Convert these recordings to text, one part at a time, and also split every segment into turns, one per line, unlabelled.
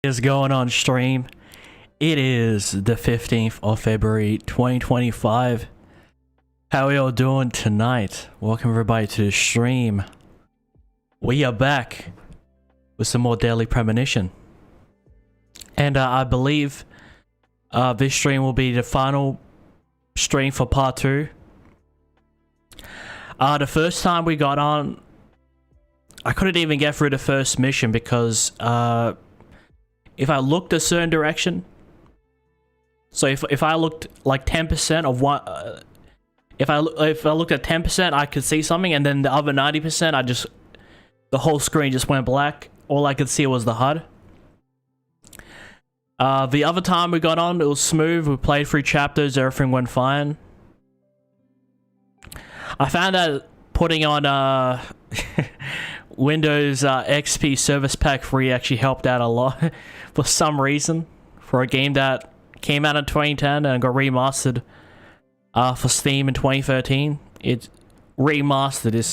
Is going on stream. It is the 15th of February 2025. How are y'all doing tonight? Welcome everybody to the stream. We are back with some more Deadly Premonition. And I believe this stream will be the final stream for part 2. The first time we got on, I couldn't even get through the first mission because if I looked a certain direction, so if I looked like 10% of one, if I looked at 10%, I could see something, and then the other 90%, the whole screen just went black. All I could see was the HUD. The other time we got on, it was smooth. We played 3 chapters, everything went fine. I found that putting on Windows XP Service Pack 3 actually helped out a lot for some reason, for a game that came out in 2010 and got remastered for Steam in 2013. It remastered is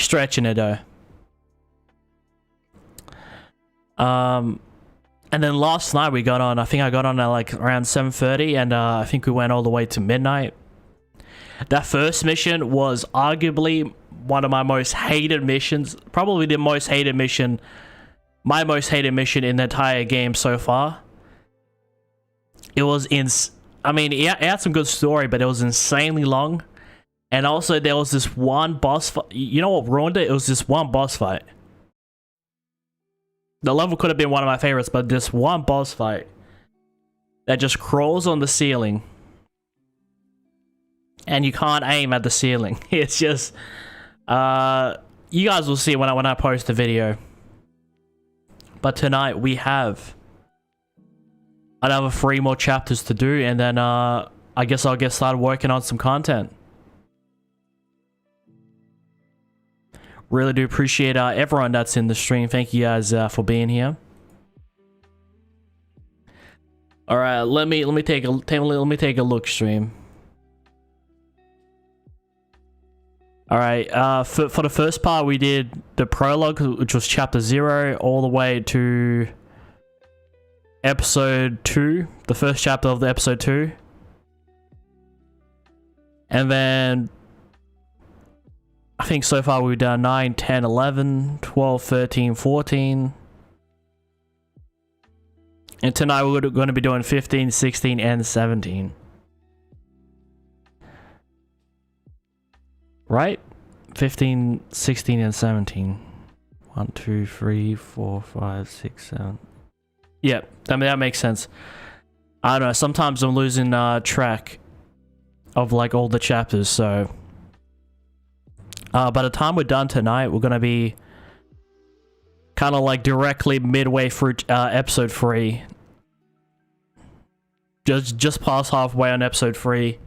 stretching it though. And then last night we got on, I think I got on at like around 7:30, and I think we went all the way to midnight. That first mission was arguably one of my most hated missions, probably the most hated mission, my most hated mission in the entire game so far. It was I mean, it had some good story, but it was insanely long. And also there was this one boss fight. You know what ruined it? It was this one boss fight. The level could have been one of my favorites, but this one boss fight that just crawls on the ceiling. And you can't aim at the ceiling. It's just, you guys will see when I post the video. But tonight we have another 3 more chapters to do, and then I guess I'll get started working on some content. Really do appreciate everyone that's in the stream. Thank you guys for being here. All right, let me take a look, stream. Alright, for the first part we did the prologue, which was chapter 0, all the way to episode 2, the first chapter of the episode 2. And then I think so far we've done 9, 10, 11, 12, 13, 14. And tonight we're going to be doing 15, 16, and 17. Right? 15, 16, and 17. 1, 2, 3, 4, 5, 6, 7. Yeah, that makes sense. I don't know, sometimes I'm losing track of like all the chapters, so by the time we're done tonight, we're gonna be kind of like directly midway through episode 3. Just past halfway on episode 3.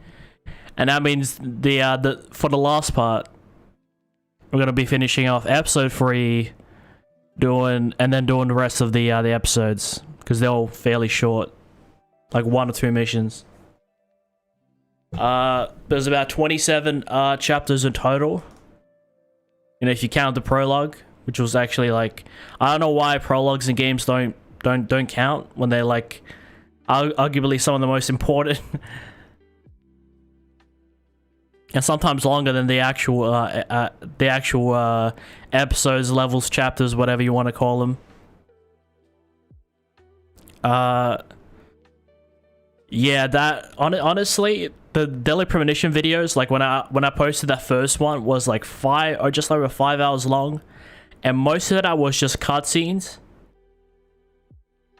And that means for the last part, we're gonna be finishing off episode 3, doing the rest of the episodes, because they're all fairly short, like 1 or 2 missions. There's about 27 chapters in total. You know, if you count the prologue, which was actually like, I don't know why prologues in games don't count when they're like arguably some of the most important. And sometimes longer than the actual episodes, levels, chapters, whatever you want to call them. Yeah, that honestly, the Deadly Premonition videos, like when I posted that first one, was like 5 or just over 5 hours long, and most of that was just cutscenes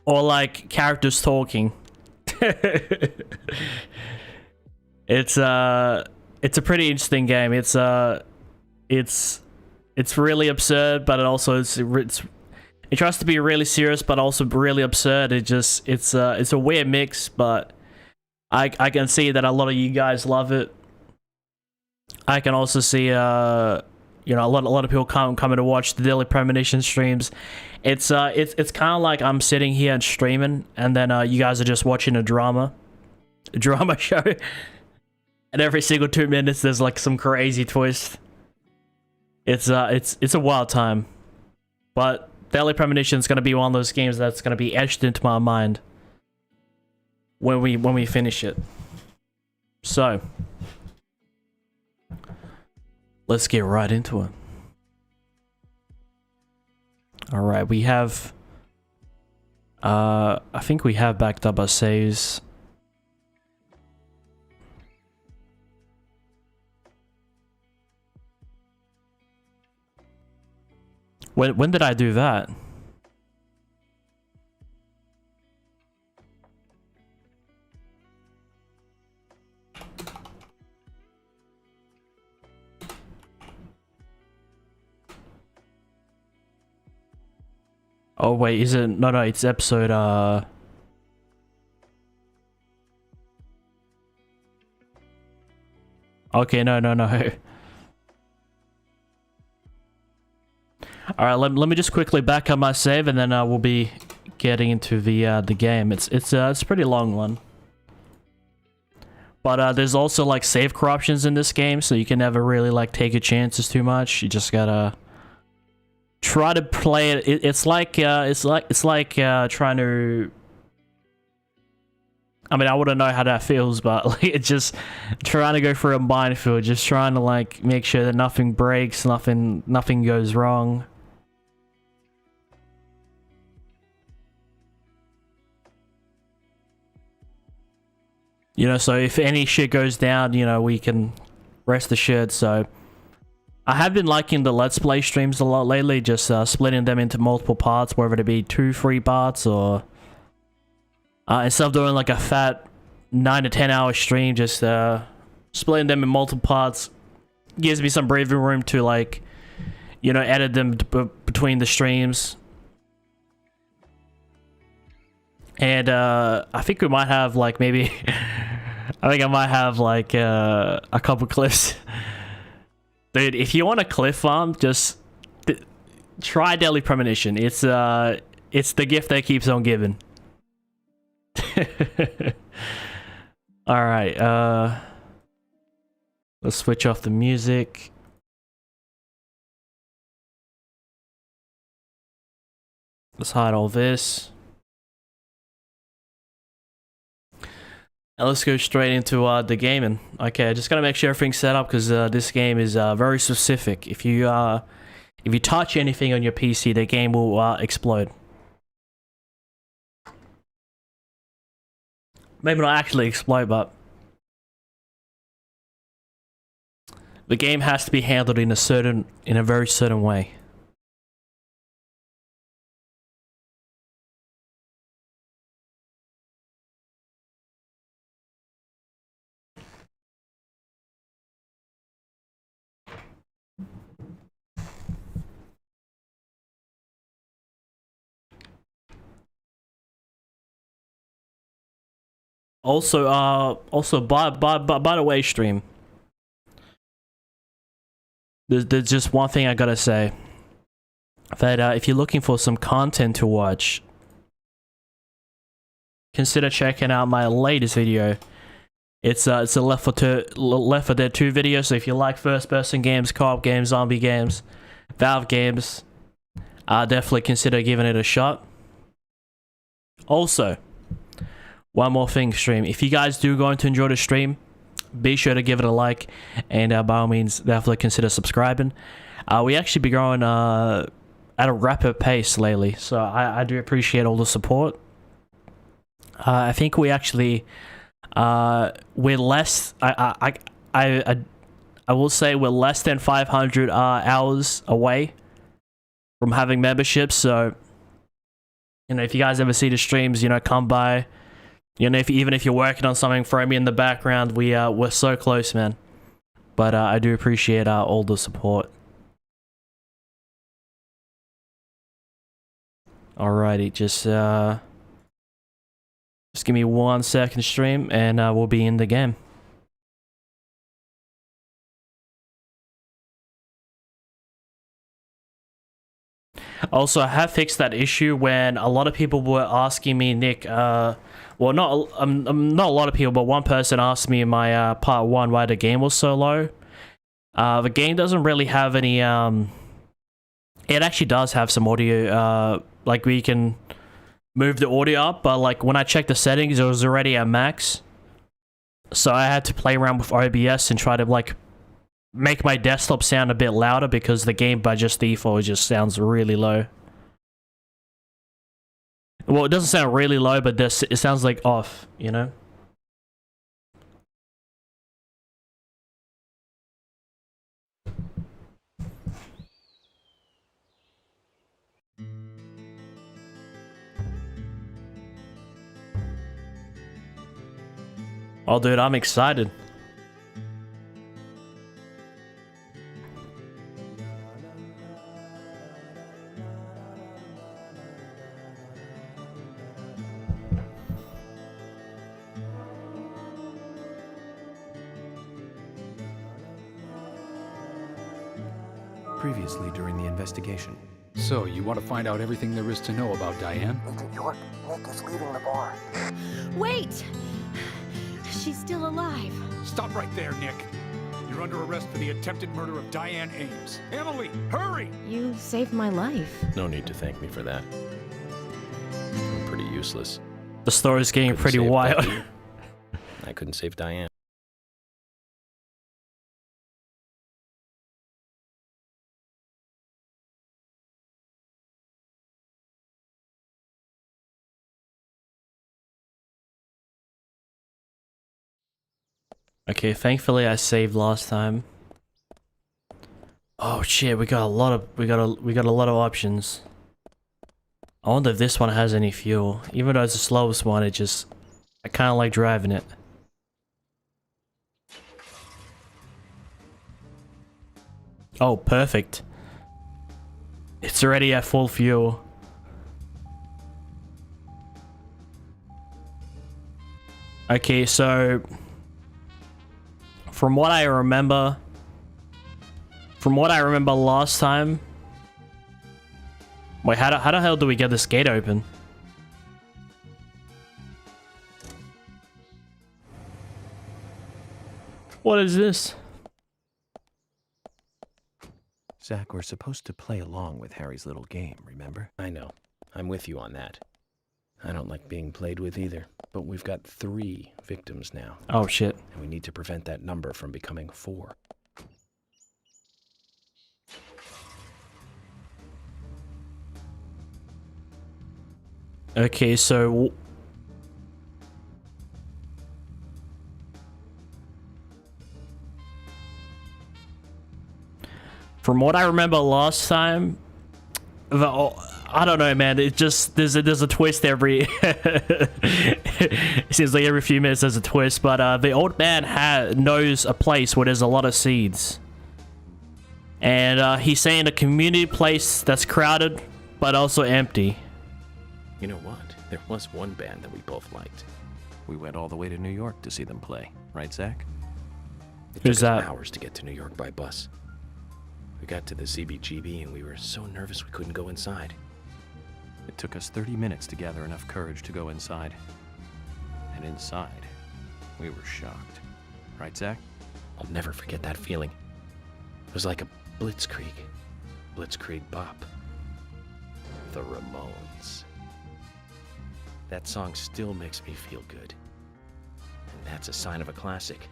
or like characters talking. It's a pretty interesting game. It's really absurd, but it also it tries to be really serious, but also really absurd. It's a weird mix, but I can see that a lot of you guys love it. I can also see you know, a lot of people coming to watch the Deadly Premonition streams. It's kind of like I'm sitting here and streaming, and then you guys are just watching a drama show. And every single 2 minutes, there's like some crazy twist. It's a wild time, but Deadly Premonition is going to be one of those games that's going to be etched into my mind when we finish it. So, let's get right into it. All right, we have I think we have backed up our saves. When did I do that? Oh wait, is it? No, it's episode okay, no. All right, let me just quickly back up my save, and then we'll be getting into the game. It's a pretty long one, but there's also like save corruptions in this game, so you can never really like take your chances too much. You just gotta try to play it. It's like trying to. I mean, I wouldn't know how that feels, but like, it's just trying to go through a minefield, just trying to like make sure that nothing breaks, nothing goes wrong. You know, so if any shit goes down, you know, we can rest assured. So I have been liking the Let's Play streams a lot lately, just splitting them into multiple parts, whether it be 2-3 parts, or instead of doing like a fat 9 to 10 hour stream, just splitting them in multiple parts gives me some breathing room to, like, you know, edit them between the streams. And I think we might have like maybe I think I might have like a couple clips. Dude, if you want a clip farm, just try Deadly Premonition. It's the gift that keeps on giving. All right, let's switch off the music. Let's hide all this. And let's go straight into the gaming. Okay, I just gotta make sure everything's set up, because this game is very specific. If you touch anything on your PC, the game will explode. Maybe not actually explode, but the game has to be handled in a very certain way. Also, by the way, stream, there's just one thing I gotta say. That if you're looking for some content to watch, consider checking out my latest video. It's a Left 4 Dead 2 video. So if you like first-person games, co-op games, zombie games, Valve games, definitely consider giving it a shot. Also, one more thing, stream. If you guys do going to enjoy the stream, be sure to give it a like, and by all means, definitely consider subscribing. We actually be growing at a rapid pace lately, so I do appreciate all the support. I think we actually we're less. I will say we're less than 500 hours away from having memberships. So, you know, if you guys ever see the streams, you know, come by. You know, even if you're working on something, throw me in the background. We're so close, man. But I do appreciate all the support. Alrighty, just give me 1 second, stream, and we'll be in the game. Also, I have fixed that issue when a lot of people were asking me, Nick, well, not a lot of people, but one person asked me in my part 1 why the game was so low. The game doesn't really have any It actually does have some audio, like we can move the audio up, but like when I checked the settings, it was already at max. So I had to play around with OBS and try to like make my desktop sound a bit louder because the game by just default just sounds really low. Well, it doesn't sound really low, but this it sounds like off, you know? Oh, dude, I'm excited.
Previously during the investigation.
So, you want to find out everything there is to know about Diane?
Agent York, Nick is leaving the bar.
Wait! She's still alive.
Stop right there, Nick. You're under arrest for the attempted murder of Diane Ames. Emily, hurry!
You saved my life.
No need to thank me for that. I'm pretty useless.
The story's getting
Couldn't
pretty
save
wild.
Becky. I couldn't save Diane.
Okay, thankfully I saved last time. Oh shit, we got a lot of options. I wonder if this one has any fuel. Even though it's the slowest one, I kinda like driving it. Oh, perfect. It's already at full fuel. Okay, so from what I remember last time. Wait, how the hell do we get this gate open? What is this?
Zach, we're supposed to play along with Harry's little game, remember? I know. I'm with you on that. I don't like being played with either, but we've got 3 victims now.
Oh shit.
And we need to prevent that number from becoming 4.
Okay, so from what I remember last time, I don't know, man. It just there's a twist every. It seems like every few minutes there's a twist. But the old man knows a place where there's a lot of seeds, and he's saying a community place that's crowded but also empty.
You know what? There was one band that we both liked. We went all the way to New York to see them play, right, Zach? It
Who's
took us
that?
hours to get to New York by bus. We got to the CBGB and we were so nervous we couldn't go inside. It took us 30 minutes to gather enough courage to go inside. And inside, we were shocked. Right, Zach? I'll never forget that feeling. It was like a blitzkrieg. Blitzkrieg bop. The Ramones. That song still makes me feel good. And that's a sign of a classic.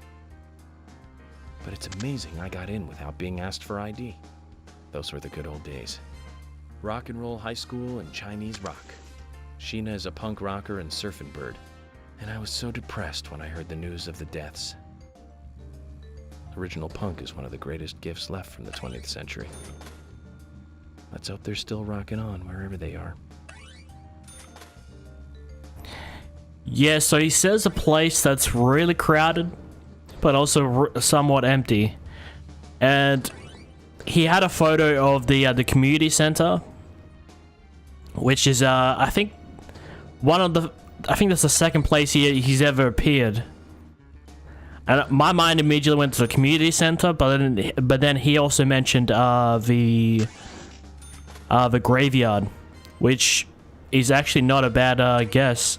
But it's amazing I got in without being asked for ID. Those were the good old days. Rock and roll high school and Chinese rock. Sheena is a punk rocker and surfing bird. And I was so depressed when I heard the news of the deaths. Original punk is one of the greatest gifts left from the 20th century. Let's hope they're still rocking on wherever they are.
Yeah, so he says a place that's really crowded, but also somewhat empty. And he had a photo of the community center, which is I think that's the second place he's ever appeared. And my mind immediately went to the community center, but then he also mentioned the graveyard, which is actually not a bad guess.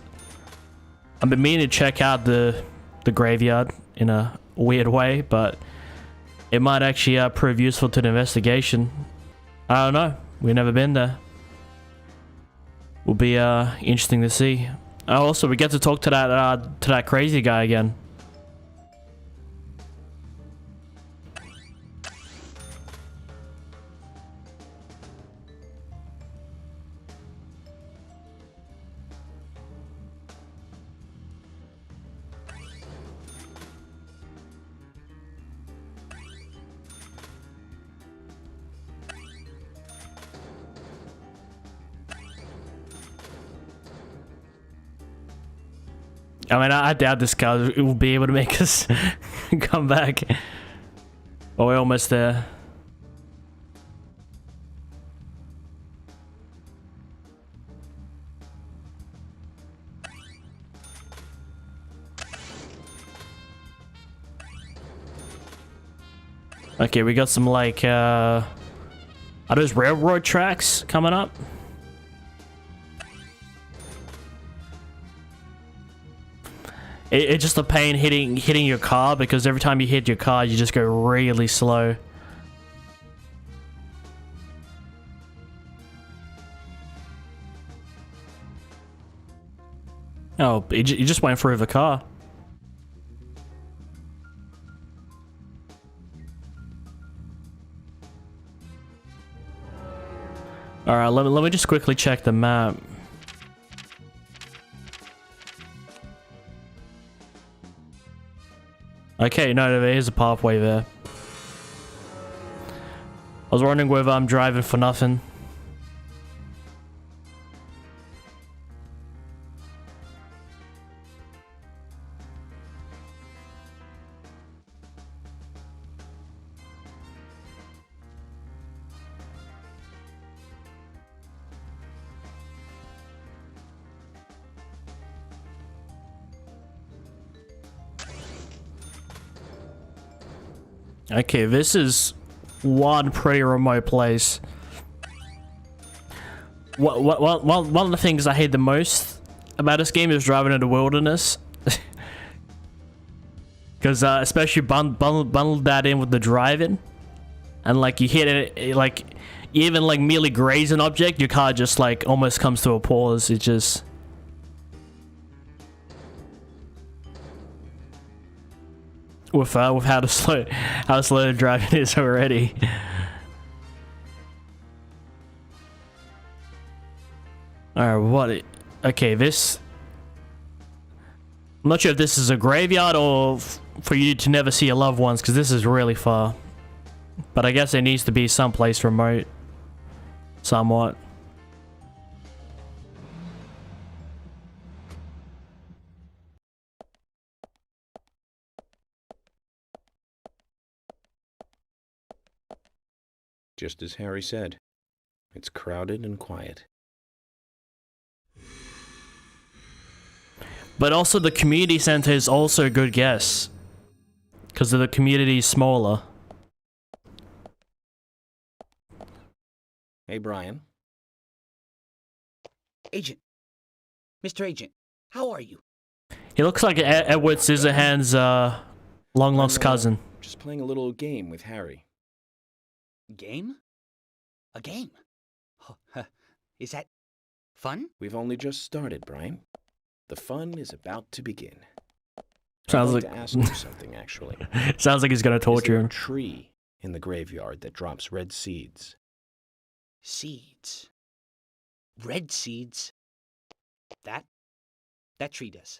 I've been meaning to check out the graveyard in a weird way, but it might actually prove useful to the investigation. I don't know. We've never been there. Will be interesting to see. Also, we get to talk to that crazy guy again. I mean, I doubt this guy will be able to make us come back. But we're almost there. Okay, we got some like, are those railroad tracks coming up? It's just a pain hitting your car, because every time you hit your car, you just go really slow. Oh, you just went through the car. Alright, let me just quickly check the map. Okay, no, there is a pathway there. I was wondering whether I'm driving for nothing. Okay, this is one pretty remote place. One of the things I hate the most about this game is driving in the wilderness. Because especially bundle that in with the driving. And like you hit it, like you even like merely graze an object, your car just like almost comes to a pause. It just... With how slow the driving is already. Alright, what? Okay, this... I'm not sure if this is a graveyard or for you to never see your loved ones, because this is really far. But I guess it needs to be someplace remote. Somewhat.
Just as Harry said, it's crowded and quiet.
But also the community center is also a good guess. Because the community is smaller.
Hey, Brian.
Agent. Mr. Agent, how are you?
He looks like Edward Scissorhands' long-lost cousin.
Just playing a little game with Harry.
Game? A game? Is that fun?
We've only just started, Brian. The fun is about to begin.
Sounds
I'd
like
to ask you something, actually.
Sounds like he's gonna torture
Is there
him.
a tree in the graveyard that drops red seeds?
Seeds. Red seeds. That tree does.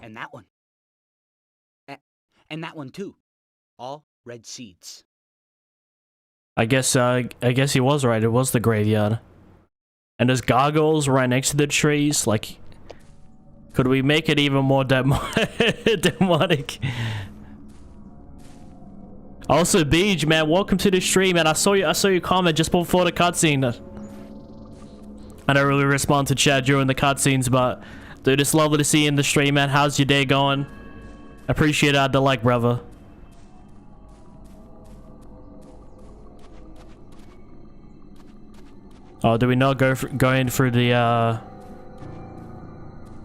And that one. And that one too. All red seeds.
I guess he was right. It was the graveyard. And there's gargoyles right next to the trees. Like, could we make it even more demonic? Also, Beej, man, welcome to the stream, man. I saw your comment just before the cutscene. I don't really respond to chat during the cutscenes, but dude, it's lovely to see you in the stream, man. How's your day going? Appreciate the like, brother. Oh, do we not go in through the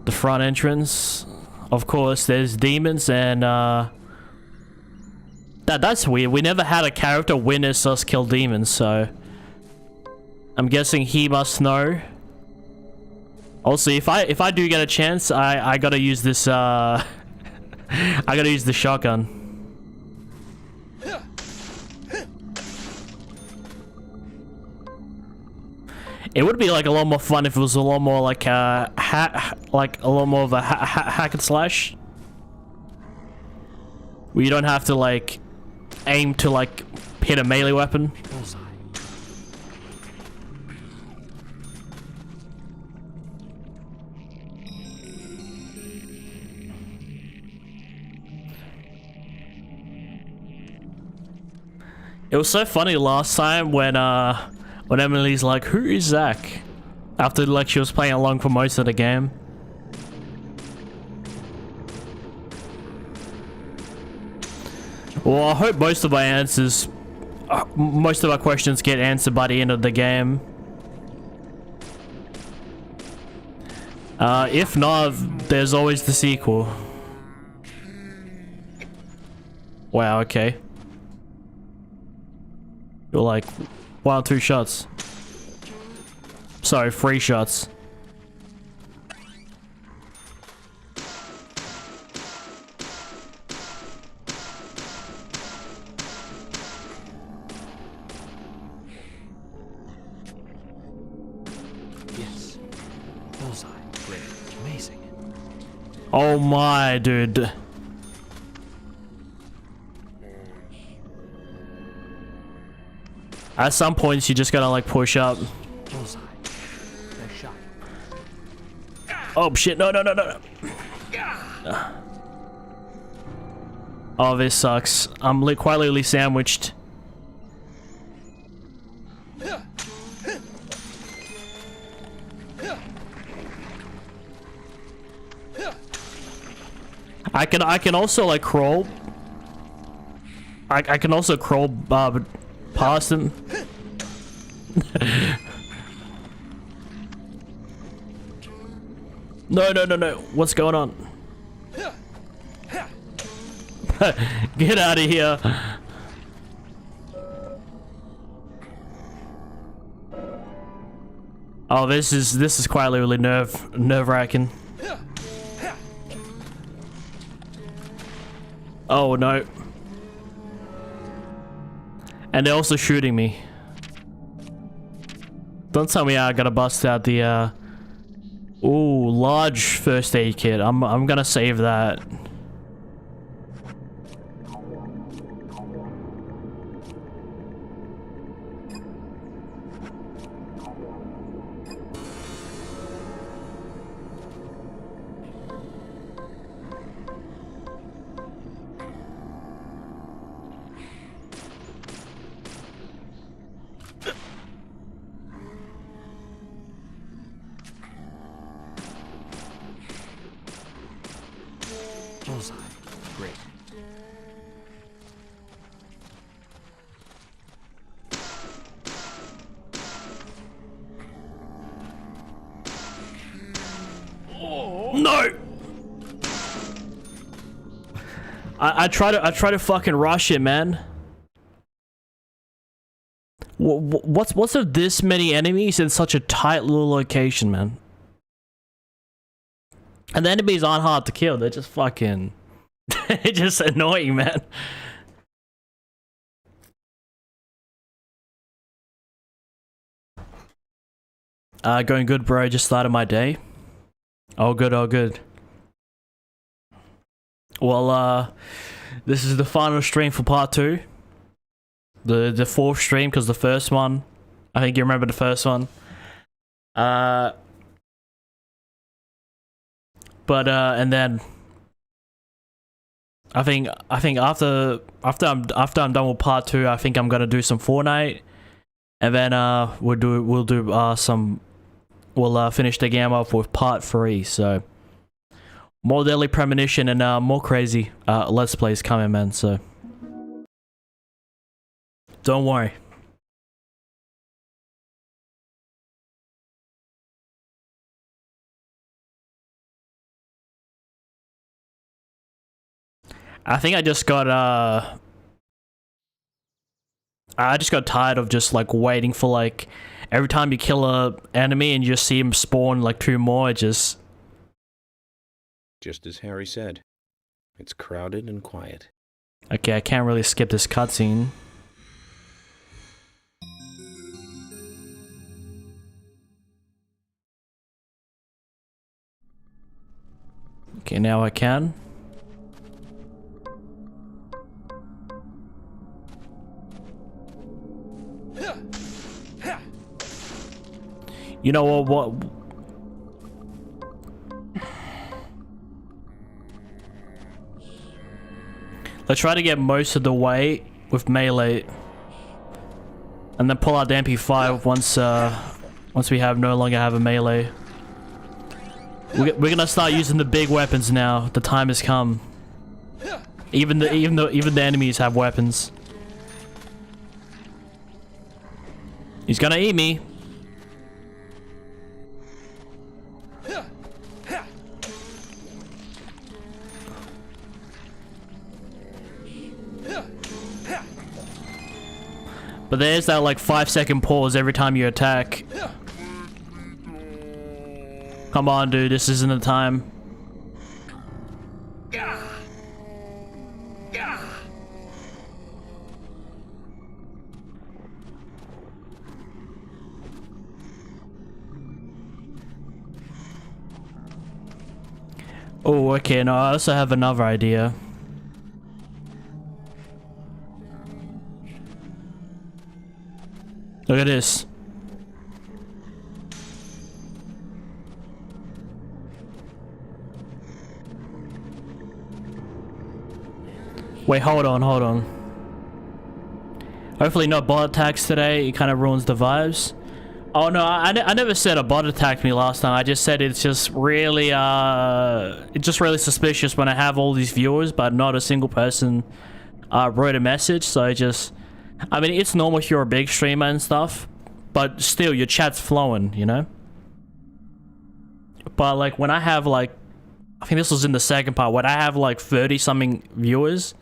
front entrance? Of course, there's demons and that That's weird. We never had a character witness us kill demons, so I'm guessing he must know. Also, if I do get a chance, I gotta use this I gotta use the shotgun. It would be like a lot more fun if it was a lot more like a lot more of a hack and slash. Where you don't have to like aim to like hit a melee weapon.
Bullseye.
It was so funny last time when Emily's like, "Who is Zach?" After like she was playing along for most of the game. Well, I hope most of my answers, most of our questions get answered by the end of the game. If not, there's always the sequel. Wow, okay. You're like, 1 or 2 shots. Sorry, 3 shots.
Yes. Bullseye. Great. Amazing.
Oh my, dude. At some points, you just gotta like push up.
Bullseye. Nice shot.
Oh shit! No! Oh, this sucks. I'm quite literally sandwiched. I can also like crawl. I can also crawl past him. No. What's going on? Get out of here. Oh, this is quite literally nerve-wracking. Oh no. And they're also shooting me. Don't tell me I gotta bust out the ooh, large first aid kit. I'm gonna save that.
Bullseye. Great.
No. I try to fucking rush it, man. What's of this many enemies in such a tight little location, man? And the enemies aren't hard to kill. They're just fucking... they're just annoying, man. Going good, bro. Just started my day. Oh, good, oh, good. Well, this is the final stream for part 2. The fourth stream, because the first one... I think you remember the first one. But and then I think after I'm done with part 2, I think I'm gonna do some Fortnite, and then we'll finish the game off with part 3. So more Deadly Premonition and more crazy Let's Plays coming, man. So don't worry. I think I just got I just got tired of just like waiting for like every time you kill a enemy and you just see him spawn like 2 more. It just
Just as Harry said, it's crowded and quiet.
okay. I can't really skip this cutscene. Okay, now I can. You know what? Let's try to get most of the way with melee, and then pull out the MP5 once we no longer have a melee. We're gonna start using the big weapons now. The time has come. Even the enemies have weapons. He's gonna eat me. But there's that like 5-second pause every time you attack. Come on, dude, this isn't the time. Oh, okay, no, I also have another idea. Look at this. Wait, hold on. Hopefully no bot attacks today. It kind of ruins the vibes. Oh no, I never said a bot attacked me last time. I just said it's just really suspicious when I have all these viewers, but not a single person wrote a message. So I mean, it's normal if you're a big streamer and stuff, but still, your chat's flowing, you know? But like when I have like, I think this was in the second part, when I have like 30-something viewers,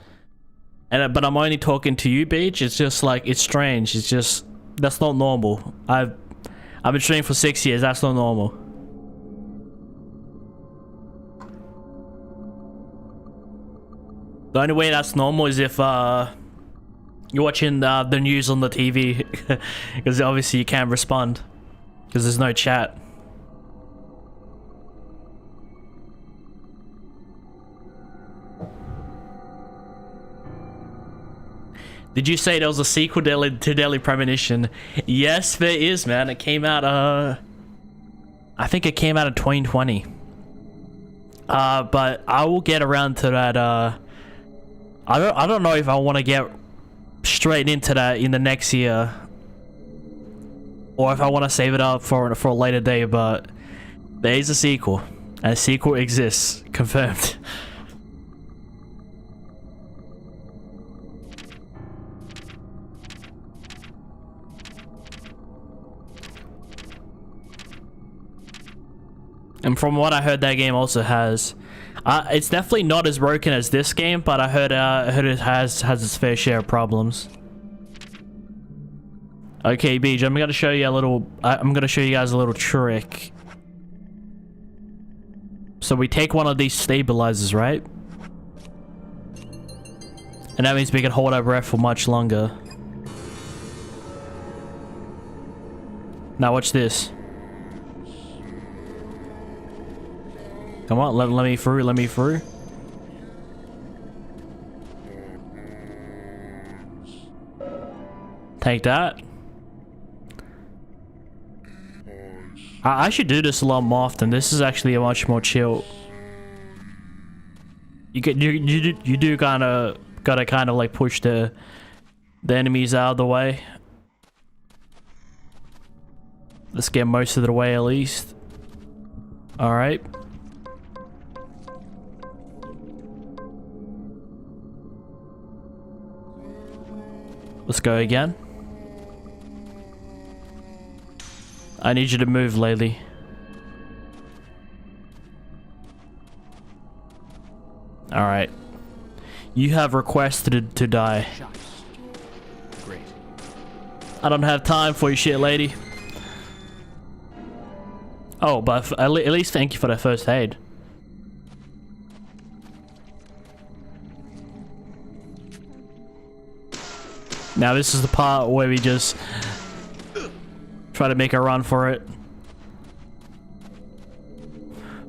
but I'm only talking to you, Beach, it's just like, it's strange. It's just, that's not normal. I've been streaming for 6 years, that's not normal. The only way that's normal is if you're watching the news on the TV, because obviously you can't respond because there's no chat. Did you say there was a sequel to Deadly Premonition? Yes, there is, man. It came out, I think it came out in 2020. But I will get around to that. I don't know if I want to get straight into that in the next year, or if I want to save it up for a later day. But there is a sequel, and a sequel exists, confirmed. And from what I heard, that game also has, it's definitely not as broken as this game, but I heard it has its fair share of problems. Okay, Beej, I'm gonna show you guys a little trick. So we take one of these stabilizers, right? And that means we can hold our breath for much longer. Now watch this. Come on, let me through. Take that. I should do this a lot more often. This is actually a much more chill. You do gotta kind of like push the enemies out of the way. Let's get most of the way at least. All right. Let's go again. I need you to move, Laylee. Alright. You have requested to die.
Great.
I don't have time for your shit, lady. Oh, but at least thank you for that first aid. Now this is the part where we just try to make a run for it.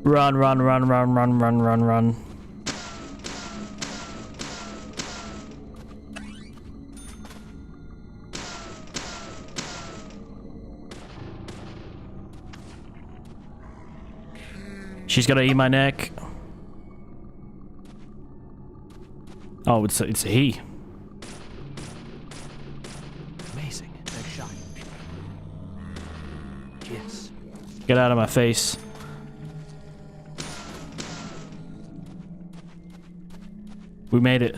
Run, run, run, run, run, run, run, run. She's gonna eat my neck. Oh, it's a he.
Amazing. Next shot. Yes.
Get out of my face. We made it.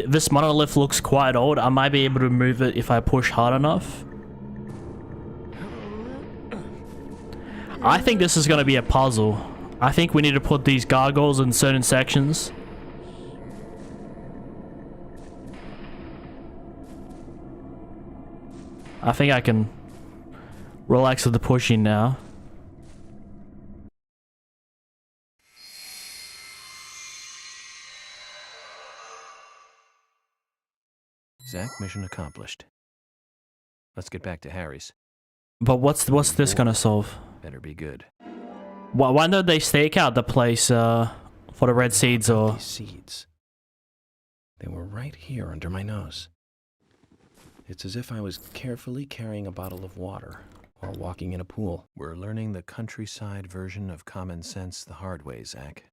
This monolith looks quite old. I might be able to move it if I push hard enough. I think this is gonna be a puzzle. I think we need to put these gargoyles in certain sections. I think I can relax with the pushing now.
Zach, mission accomplished. Let's get back to Harry's.
But what's this gonna solve?
Better be good.
Why don't they stake out the place for the red seeds or...
These seeds. They were right here under my nose. It's as if I was carefully carrying a bottle of water while walking in a pool. We're learning the countryside version of common sense the hard way, Zach.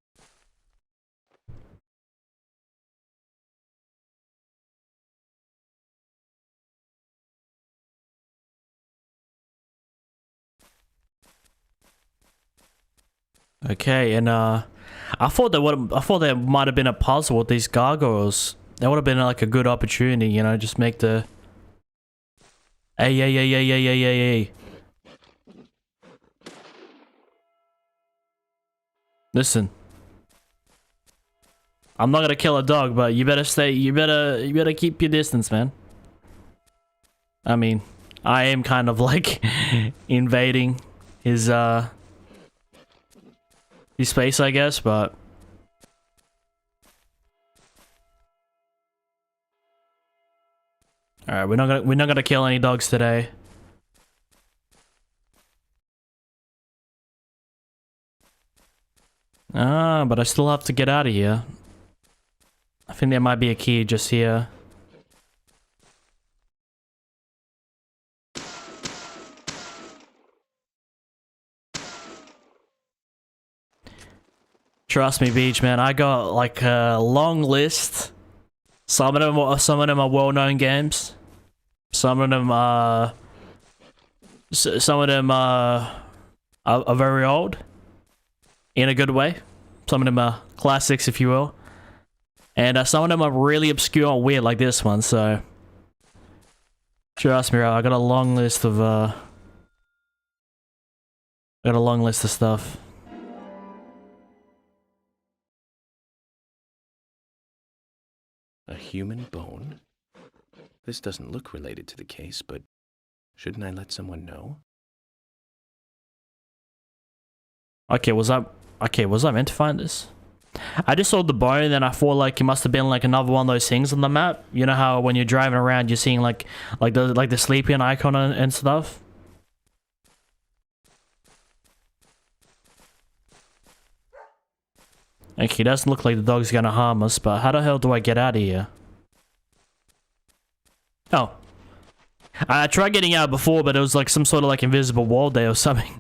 Okay, and I thought there might have been a puzzle with these gargoyles. That would have been like a good opportunity, you know, just make the... Hey, hey, hey, hey, hey, hey, hey, hey. Listen. I'm not gonna kill a dog, but you better stay, you better keep your distance, man. I mean, I am kind of like invading his space, I guess, but all right, we're not gonna kill any dogs today. But I still have to get out of here. I think there might be a key just here. Trust me, Beach, man. I got like a long list. Some of them are well-known games. Some of them are very old, in a good way. Some of them are classics, if you will, and some of them are really obscure and weird, like this one. So, trust me, I got a long list of stuff.
A human bone? This doesn't look related to the case, but shouldn't I let someone know?
Okay, was I meant to find this? I just saw the bone and I thought like it must have been like another one of those things on the map. You know how when you're driving around you're seeing like the sleeping icon and stuff? Okay, it doesn't look like the dog's gonna harm us, but how the hell do I get out of here? Oh. I tried getting out before, but it was like some sort of like invisible wall there or something.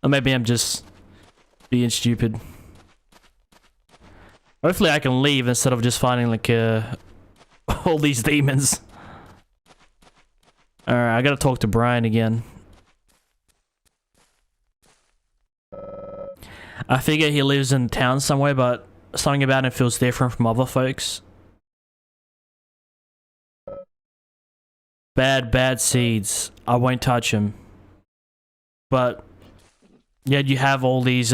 Or maybe I'm just being stupid. Hopefully I can leave instead of just finding like all these demons. Alright, I gotta talk to Brian again. I figure he lives in town somewhere, but something about him feels different from other folks. Bad seeds. I won't touch him. But yet you have all these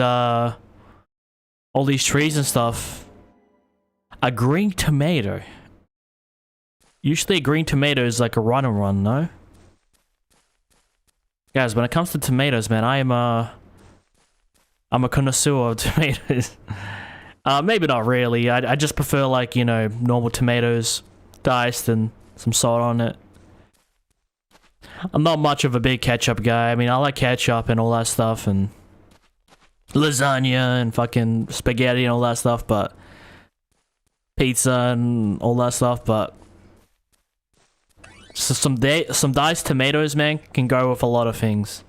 trees and stuff. A green tomato. Usually a green tomato is like a run and run, no? Guys, when it comes to tomatoes, man, I'm a connoisseur of tomatoes. Maybe not really. I just prefer, like, you know, normal tomatoes, diced and some salt on it. I'm not much of a big ketchup guy. I mean, I like ketchup and all that stuff, and lasagna and fucking spaghetti and all that stuff, but pizza and all that stuff, but so some diced tomatoes, man, can go with a lot of things.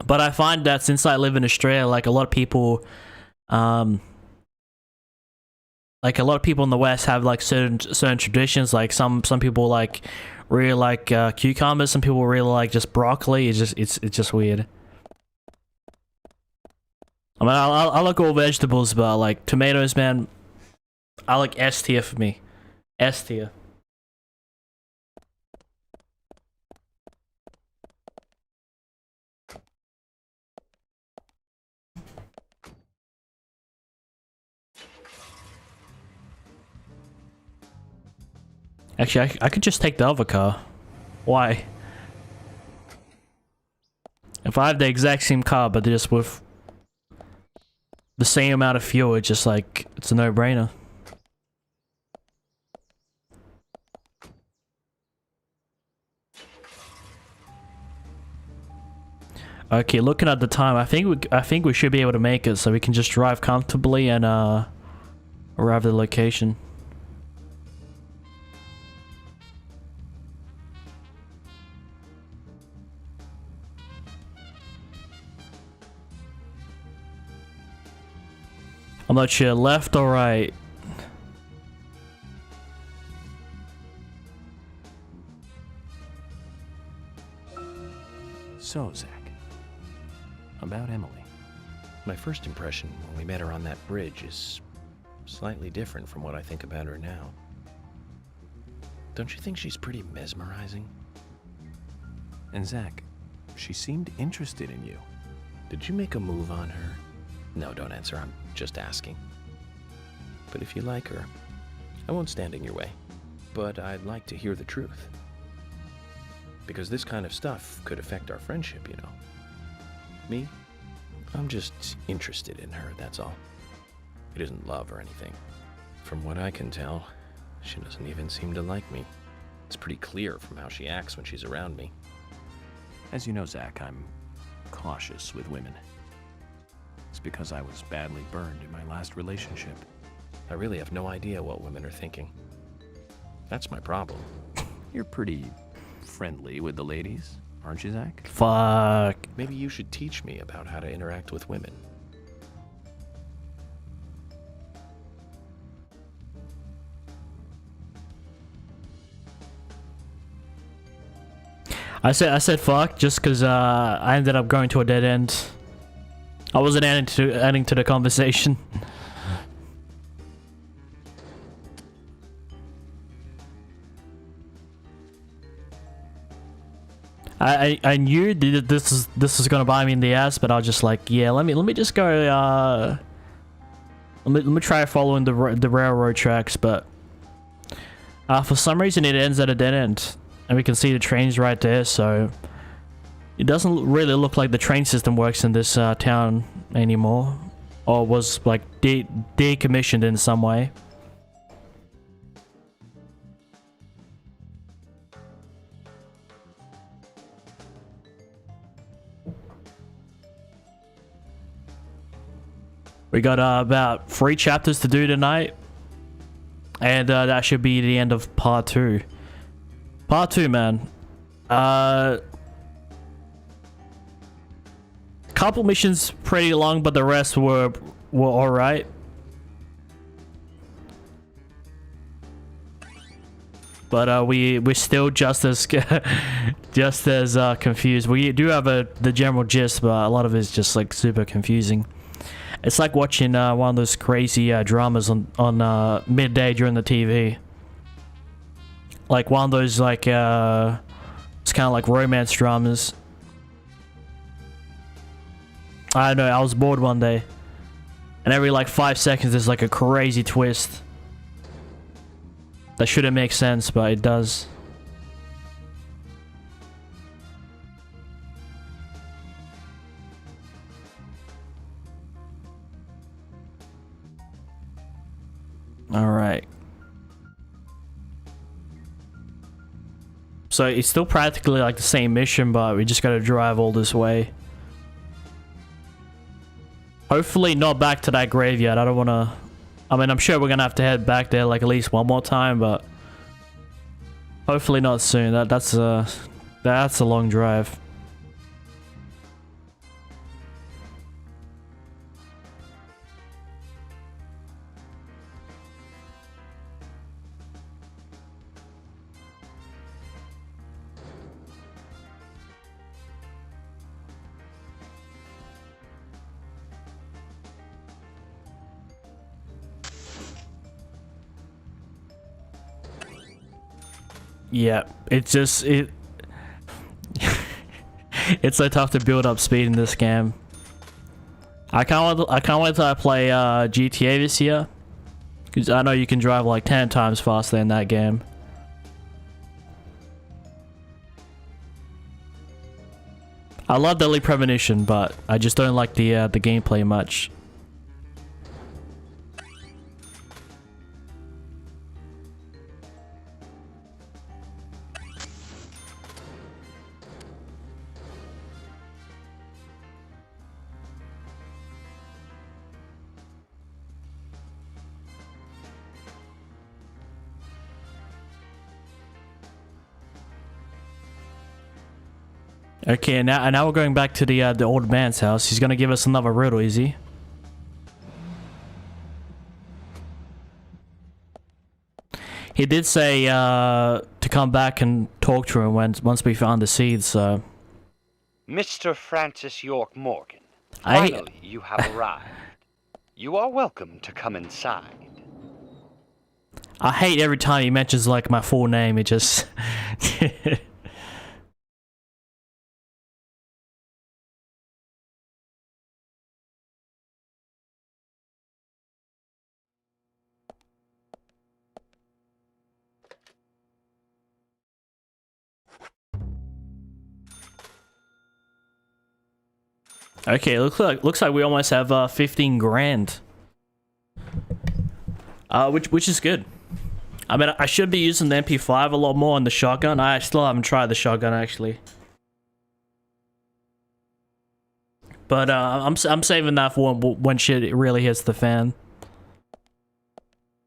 But I find that since I live in Australia, like a lot of people, in the West have like certain traditions. Like some people like really like cucumbers. Some people really like just broccoli. It's just weird. I mean, I like all vegetables, but like tomatoes, man, I like S tier for me. S tier. Actually, I could just take the other car. Why? If I have the exact same car, but just with the same amount of fuel, it's just like, it's a no-brainer. Okay, looking at the time, I think we should be able to make it, so we can just drive comfortably and arrive at the location. I'm not sure, left or right?
So, Zach, about Emily. My first impression when we met her on that bridge is slightly different from what I think about her now. Don't you think she's pretty mesmerizing? And Zach, she seemed interested in you. Did you make a move on her? No, don't answer, I'm just asking. But if you like her, I won't stand in your way. But I'd like to hear the truth. Because this kind of stuff could affect our friendship, you know. Me? I'm just interested in her, that's all. It isn't love or anything. From what I can tell, she doesn't even seem to like me. It's pretty clear from how she acts when she's around me. As you know, Zach, I'm cautious with women. It's because I was badly burned in my last relationship. I really have no idea what women are thinking. That's my problem. You're pretty friendly with the ladies, aren't you, Zach?
Fuck.
Maybe you should teach me about how to interact with women.
I said fuck just because I ended up going to a dead end. I wasn't adding to the conversation. I knew this is gonna bite me in the ass, but I was just like, yeah, let me just go. Let me try following the railroad tracks, but for some reason it ends at a dead end, and we can see the trains right there. So it doesn't really look like the train system works in this town anymore, or was like decommissioned in some way. We got about 3 chapters to do tonight, and that should be the end of part 2. Part 2, man. Couple missions pretty long, but the rest were all right. But we're still just as confused. We do have the general gist, but a lot of it is just like super confusing. It's like watching one of those crazy dramas on midday during the TV. Like one of those like it's kind of like romance dramas. I know, I was bored one day. And every like 5 seconds there's like a crazy twist. That shouldn't make sense, but it does. Alright. So it's still practically like the same mission, but we just gotta drive all this way. Hopefully not back to that graveyard. I don't wanna... I mean, I'm sure we're gonna have to head back there like at least one more time, but... hopefully not soon. That's a long drive. Yeah, it's just it's so tough to build up speed in this game. I can't wait till I play GTA this year, because I know you can drive like 10 times faster in that game. I love Deadly Premonition, but I just don't like the gameplay much. Okay, now we're going back to the old man's house. He's gonna give us another riddle, is he? He did say to come back and talk to him once we found the seeds. So,
Mr. Francis York Morgan, finally you have arrived. You are welcome to come inside.
I hate every time he mentions like my full name. It just. Okay, looks like we almost have 15 grand. Which is good. I mean, I should be using the MP5 a lot more on the shotgun. I still haven't tried the shotgun actually. But I'm saving that for when shit really hits the fan.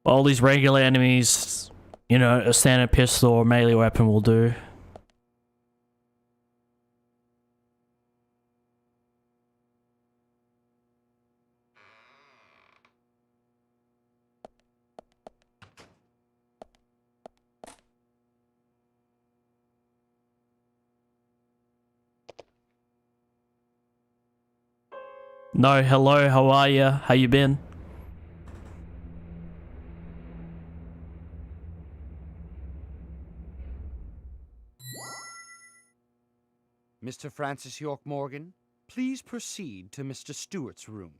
All these regular enemies, you know, a standard pistol or melee weapon will do. No, hello, how are ya? How you been?
Mr. Francis York Morgan, please proceed to Mr. Stewart's room.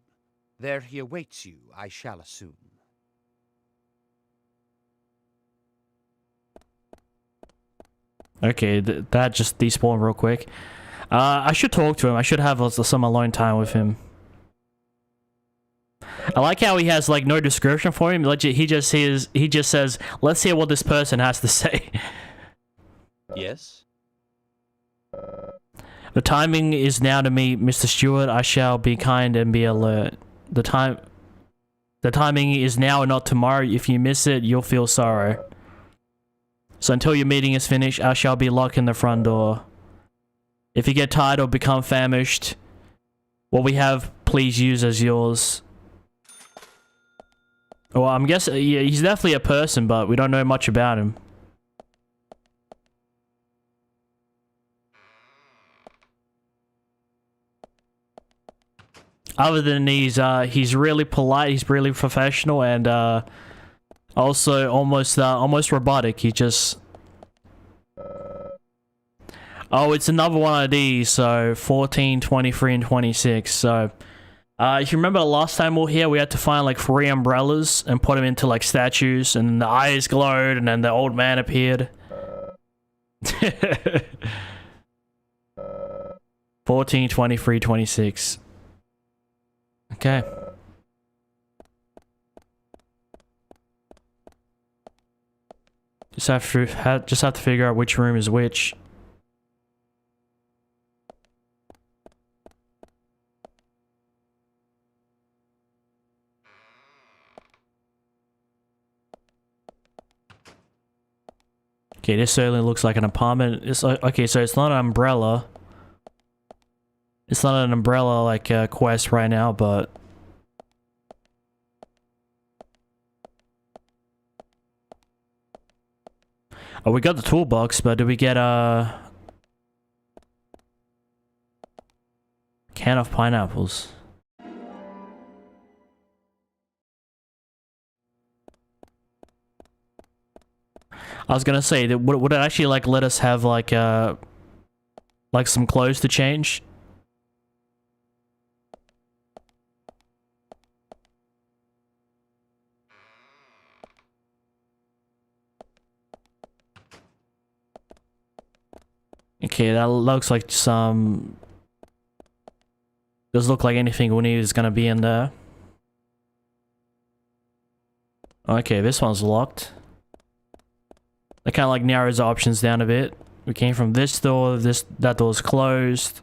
There he awaits you, I shall assume.
Okay, that just despawned real quick. I should talk to him. I should have some alone time with him. I like how he has like no description for him. He just says, "Let's hear what this person has to say."
Yes?
The timing is now to meet Mr. Stewart. I shall be kind and be alert. The timing is now and not tomorrow. If you miss it, you'll feel sorrow. So until your meeting is finished, I shall be locking the front door. If you get tired or become famished, what we have, please use as yours. Well, I'm guessing yeah, he's definitely a person, but we don't know much about him. Other than he's really polite, he's really professional, and also almost robotic. He just Oh, it's another one of these. So 14, 23, and 26. So if you remember the last time we were here, we had to find like 3 umbrellas and put them into like statues, and the eyes glowed, and then the old man appeared. 14, 23, 26. Okay. Just have to figure out which room is which. Okay, this certainly looks like an apartment. It's like, okay, so it's not an umbrella. It's not an umbrella like quest right now, but oh, we got the toolbox, but did we get a can of pineapples? I was gonna say, would it actually like let us have like some clothes to change? Okay, that looks like some... Doesn't look like anything we need is gonna be in there. Okay, this one's locked. That kind of like narrows the options down a bit. We came from this door, that door's closed.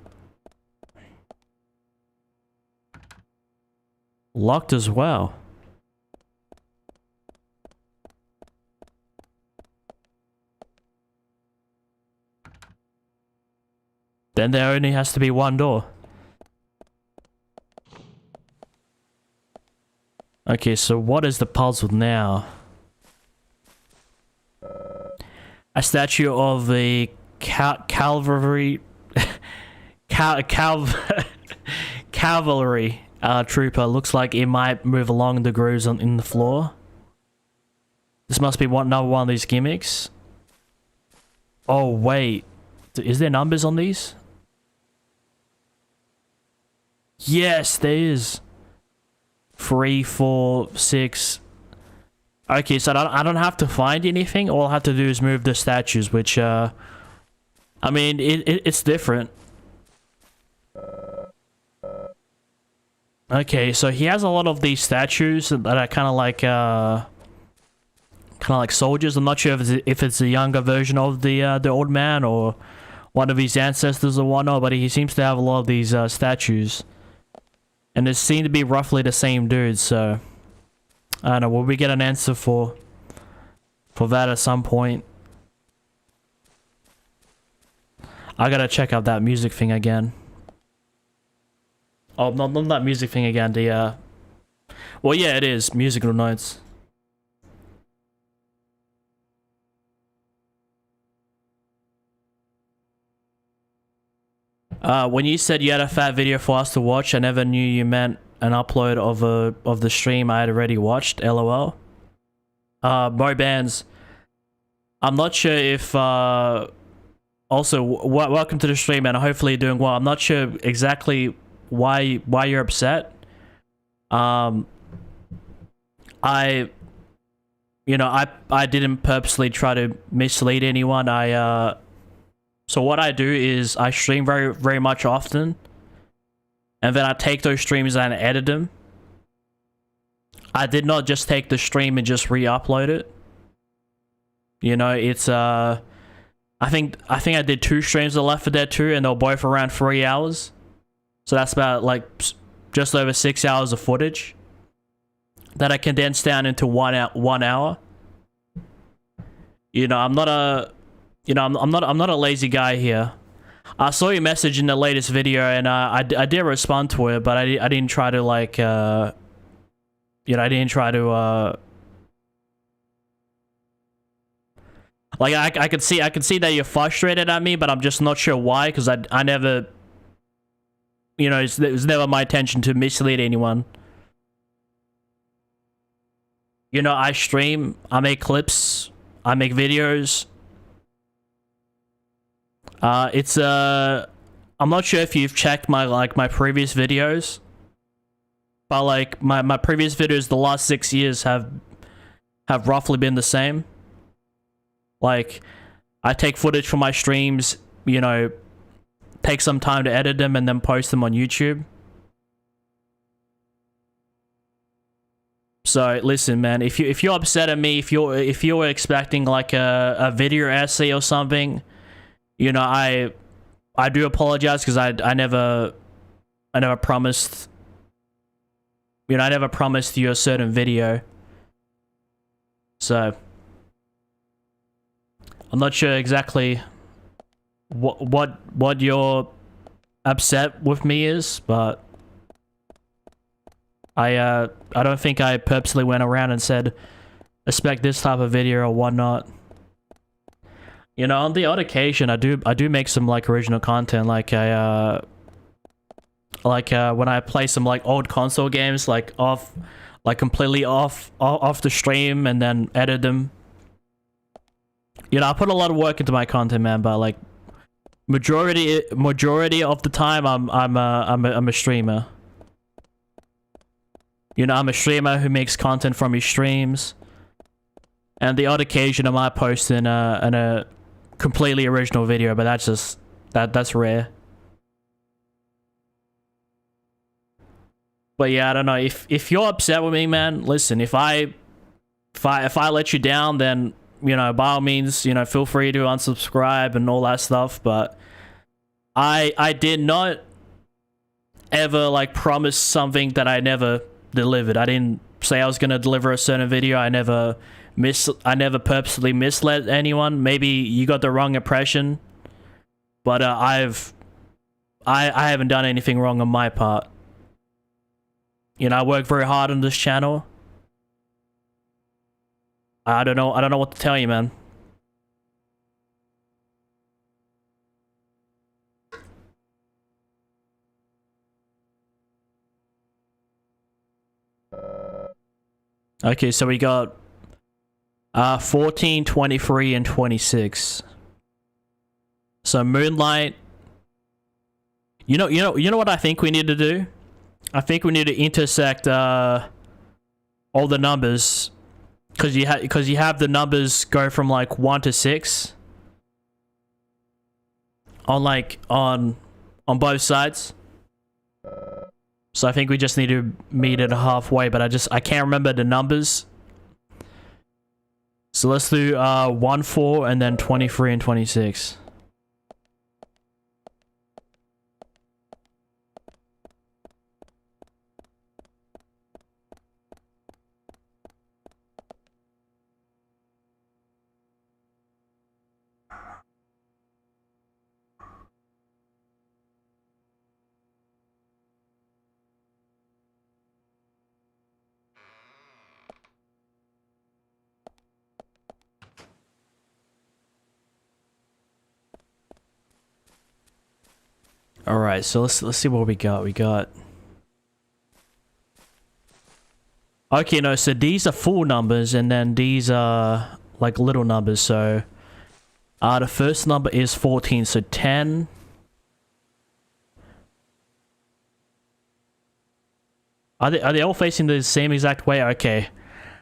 Locked as well. Then there only has to be one door. Okay, so what is the puzzle now? A statue of the cavalry cavalry trooper looks like it might move along the grooves in the floor. This must be another one of these gimmicks. Oh wait, is there numbers on these? Yes, there is. 3, 4, 6. Okay, so I don't have to find anything. All I have to do is move the statues, which, I mean, it's different. Okay, so he has a lot of these statues that are kind of like soldiers. I'm not sure if it's a younger version of the old man or one of his ancestors or whatnot, but he seems to have a lot of these statues. And they seem to be roughly the same dude, so... I don't know, will we get an answer for that at some point? I gotta check out that music thing again. Oh, not that music thing again, the, well, yeah, it is. Musical notes. When you said you had a fat video for us to watch, I never knew you meant an upload of the stream I had already watched, lol. Mo Bands, I'm not sure if, also, welcome to the stream, and hopefully you're doing well. I'm not sure exactly why you're upset. I didn't purposely try to mislead anyone. So what I do is I stream very, very much often. And then I take those streams and edit them. I did not just take the stream and just re-upload it. You know, it's I think I did 2 streams of Left 4 Dead 2, and they were both around 3 hours. So that's about like just over 6 hours of footage that I condensed down into 1 hour. You know, I'm not a lazy guy here. I saw your message in the latest video, and I did respond to it, but I didn't try to like I didn't try to like I could see that you're frustrated at me, but I'm just not sure why, because I never, you know, it was never my intention to mislead anyone. You know, I stream, I make clips, I make videos. It's I'm not sure if you've checked my previous videos, but like my previous videos the last 6 years have roughly been the same. Like, I take footage from my streams, you know, take some time to edit them and then post them on YouTube. So listen, man, if you're upset at me, if you're expecting like a video essay or something, you know, I do apologize, because I never promised, you know, I never promised you a certain video. So I'm not sure exactly what your upset with me is, but I don't think I purposely went around and said expect this type of video or whatnot. You know, on the odd occasion, I do make some like original content, like when I play some like old console games, like completely off the stream and then edit them. You know, I put a lot of work into my content, man, but like majority of the time I'm a streamer. You know, I'm a streamer who makes content from his streams, and the odd occasion I might post in a completely original video, but that's rare. But yeah, I don't know, if you're upset with me, man, listen, if I let you down, then, you know, by all means, you know, feel free to unsubscribe and all that stuff. But I did not ever like promise something that I never delivered. I didn't say I was gonna deliver a certain video. I never purposely misled anyone. Maybe you got the wrong impression, but I haven't done anything wrong on my part. You know, I work very hard on this channel. I don't know what to tell you, man. Okay, so we got 14, 23, and 26. So Moonlight. You know what I think we need to do? I think we need to intersect all the numbers, because you have the numbers go from like 1 to 6 on both sides. So I think we just need to meet it halfway, but I can't remember the numbers. So let's do 1, 4, and then 23 and 26. All right, so let's see what we got. We got. Okay, no, so these are full numbers, and then these are like little numbers. So, the first number is 14. So 10. Are they all facing the same exact way? Okay,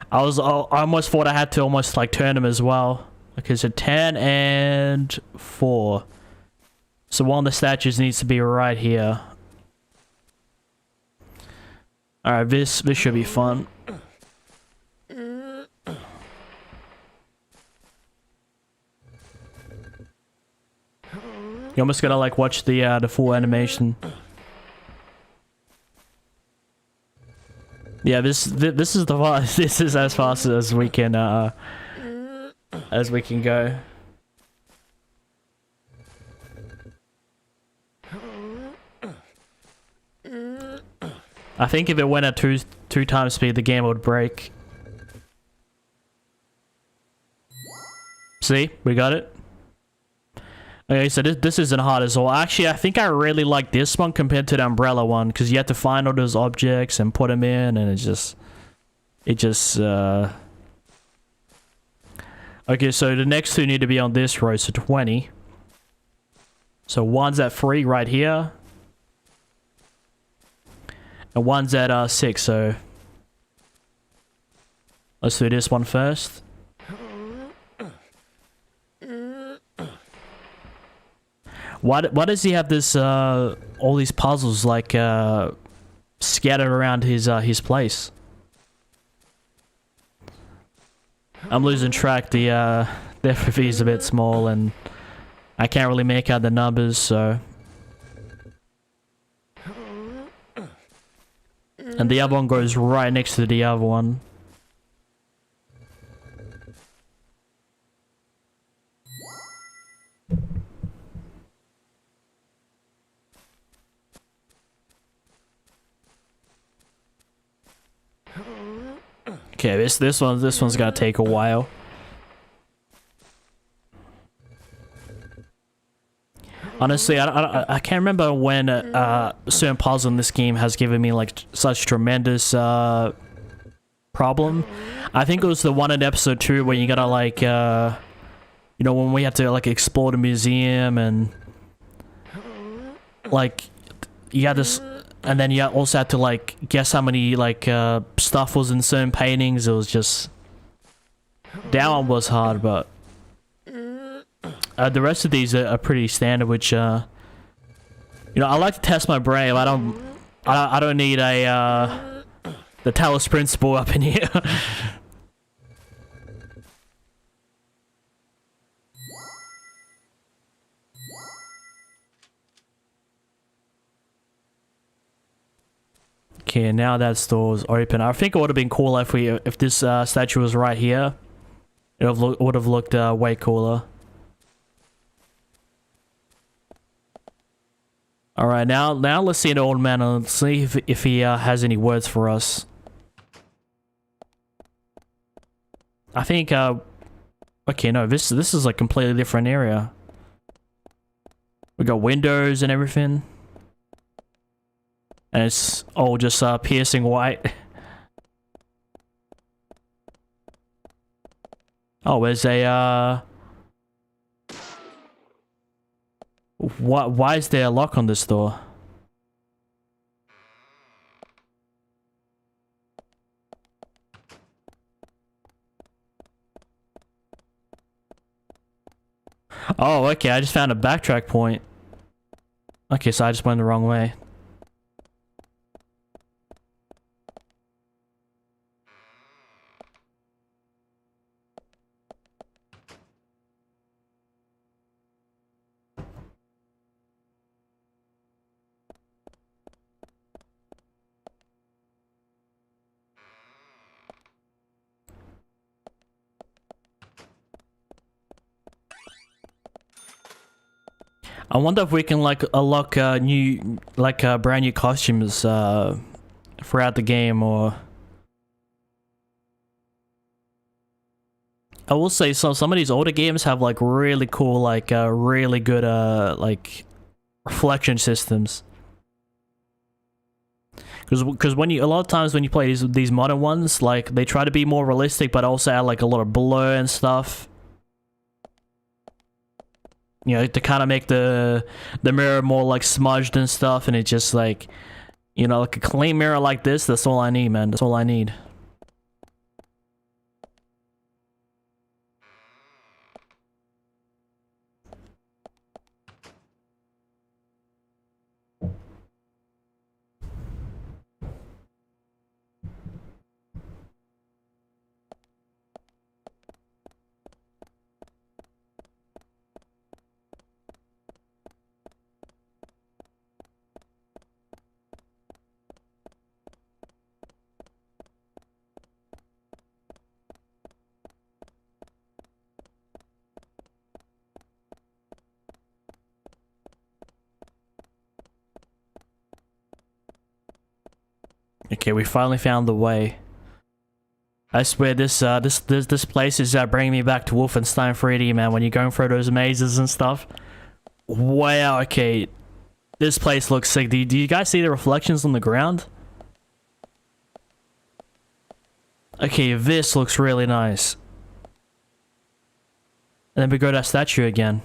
I almost thought I had to almost like turn them as well. Okay, so 10 and 4. So one of the statues needs to be right here. Alright, this should be fun. You almost gotta like watch the full animation. Yeah, this is the fast. This is as fast as we can go. I think if it went at two times speed, the game would break. See, we got it. Okay, so this isn't hard as well. Actually, I think I really like this one compared to the umbrella one, because you have to find all those objects and put them in, and it just. Okay, so the next two need to be on this row, so 20. So one's at 3 right here. And one's at 6, so let's do this one first. Why does he have this all these puzzles like scattered around his place? I'm losing track. The FFV is a bit small and I can't really make out the numbers, so. And the other one goes right next to the other one. Okay, this one's gonna take a while. Honestly, I can't remember when a certain puzzle in this game has given me like such tremendous problem. I think it was the one in episode 2 where you gotta like you know, when we had to like explore the museum and like you had this, and then you also had to like guess how many like stuff was in certain paintings. It was just, that one was hard, but the rest of these are pretty standard, which you know, I like to test my brain. I don't need a the Talos Principle up in here. Okay, now that door's open. I think it would have been cooler if this statue was right here. It would have looked way cooler. All right, now let's see the old man and see if he has any words for us. I think okay, no, this is a completely different area. We got windows and everything. And it's all just piercing white. Oh, there's a why is there a lock on this door? Oh, okay, I just found a backtrack point. Okay, so I just went the wrong way. I wonder if we can like unlock brand new costumes throughout the game, or I will say some of these older games have like really cool really good like reflection systems. Because when you, a lot of times when you play these modern ones, like they try to be more realistic but also add like a lot of blur and stuff. You know, to kind of make the mirror more like smudged and stuff, and it just like, you know, like a clean mirror like this, that's all I need, man. That's all I need. Okay, we finally found the way. I swear this place is bringing me back to Wolfenstein 3D, man. When you're going through those mazes and stuff. Wow. Okay, this place looks sick. Do you guys see the reflections on the ground? Okay, this looks really nice. And then we go to that statue again.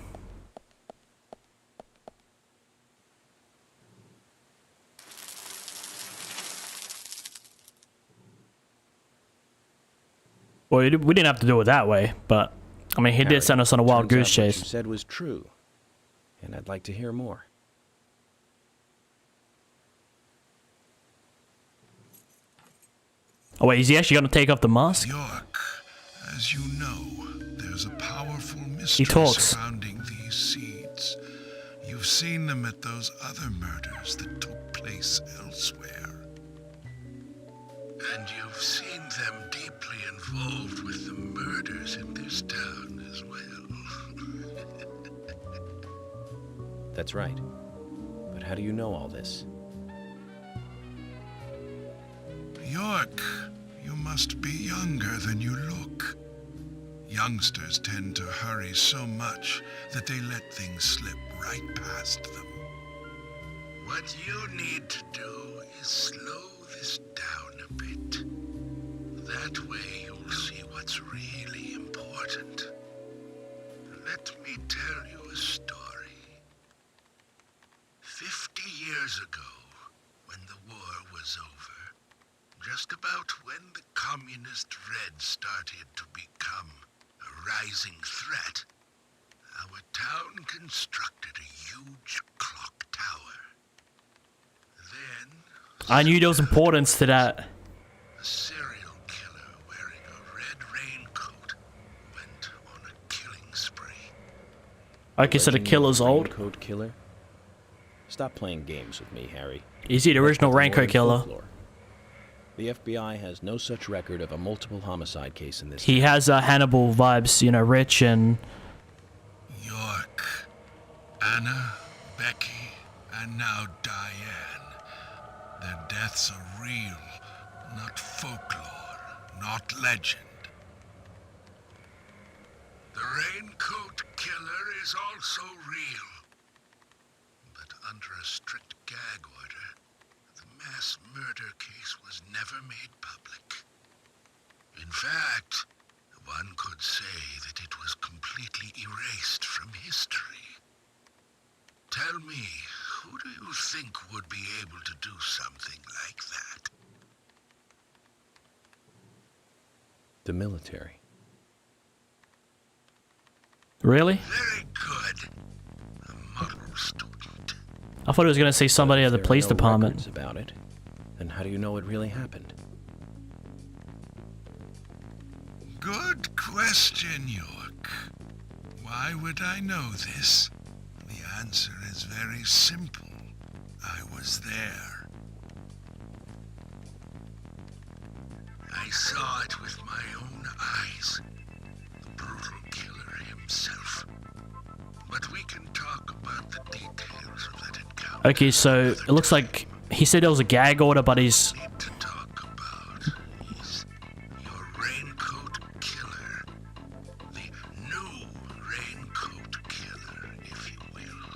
Well, we didn't have to do it that way, but I mean, he did send us on a wild goose
turns out what
chase.
you said was true, and I'd like to hear more.
Oh wait, is he actually going to take off the mask?
York, as you know, there's a powerful
He
mystery
talks.
surrounding these seeds. You've seen them at those other murders that took place elsewhere. And you've seen them deeply involved with the murders in this town as well.
That's right. But how do you know all this?
York, you must be younger than you look. Youngsters tend to hurry so much that they let things slip right past them. What you need to do is slow this down a bit. That way you'll see what's really important. Let me tell you a story. 50 years ago, when the war was over, just about when the communist Red started to become a rising threat, our town constructed a huge clock tower. Then,
I knew there was importance to that.
a serial killer wearing a red raincoat went on a killing spree.
Okay, so the
Legend of
killer's old.
Raincoat Killer? Stop playing games with me, Harry.
Is he the original
That's
Raincoat
modern
killer?
folklore. The FBI has no such record of a multiple homicide case in this
He
town.
has Hannibal vibes, you know, rich and...
York, Anna, Becky, and now Diane. Their deaths are real, not folklore, not legend. The Raincoat Killer is also real. But under a strict gag order, the mass murder case was never made public. In fact, one could say that it was completely erased from history. Tell me, who do you think would be able to do something like that?
The military.
Really?
Very good. A model student.
I thought he was going to say somebody
If
at the
there are
police
no
department.
records about it, then how do you know it really happened?
Good question, York. Why would I know this? The answer is very simple. I was there. I saw it with my own eyes. The brutal killer himself. But we can talk about the details of that encounter.
Okay, so it looks like he said there was a gag order, but he's...
Need to talk about is your Raincoat Killer. The new Raincoat Killer, if you will.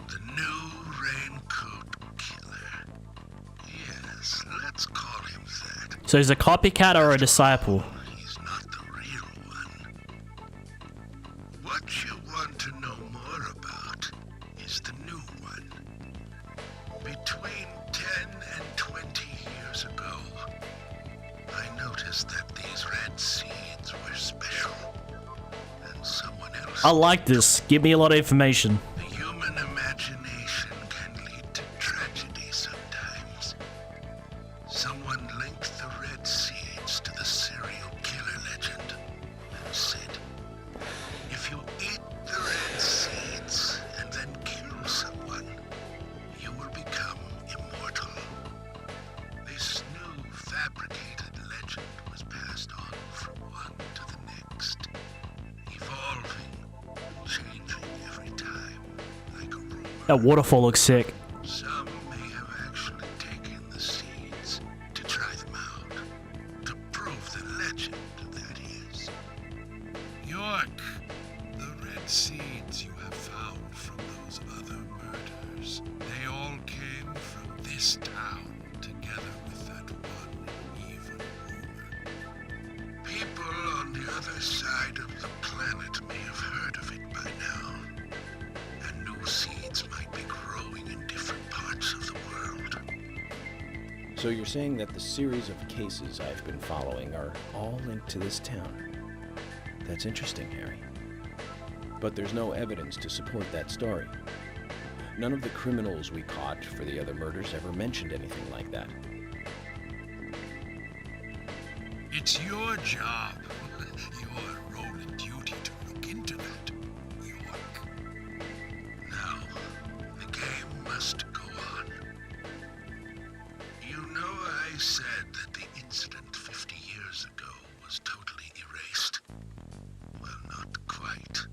The new Raincoat Killer. Yes, let's call him that.
So he's a copycat or a disciple?
He's not the real one. What you want to know more about is the new one. Between 10 and 20 years ago, I noticed that these red seeds were special. And someone else...
I like this. Give me a lot of information.
The human imagination can lead to tragedy sometimes. Someone linked the red seeds to the serial killer legend and said, if you eat the red seeds and then kill someone, you will become immortal. This new fabricated legend was passed on from one to the next, evolving and changing every time, like a rumor.
That waterfall looks sick.
Some may have actually taken the seeds to try them out, to prove the legend, that is. York, the red seeds you have found from those other murders, they all came from this town, together with that one evil rumor. People on the other side of the planet may have heard of it by now, and new seeds might be growing in different
So you're saying that the series of cases I've been following are all linked to this town? That's interesting, Harry. But there's no evidence to support that story. None of the criminals we caught for the other murders ever mentioned anything like that.
It's your job, your role and duty to look into that, York. Now, the game must go on. You know I said that the incident 50 years ago was totally erased. Well, not quite.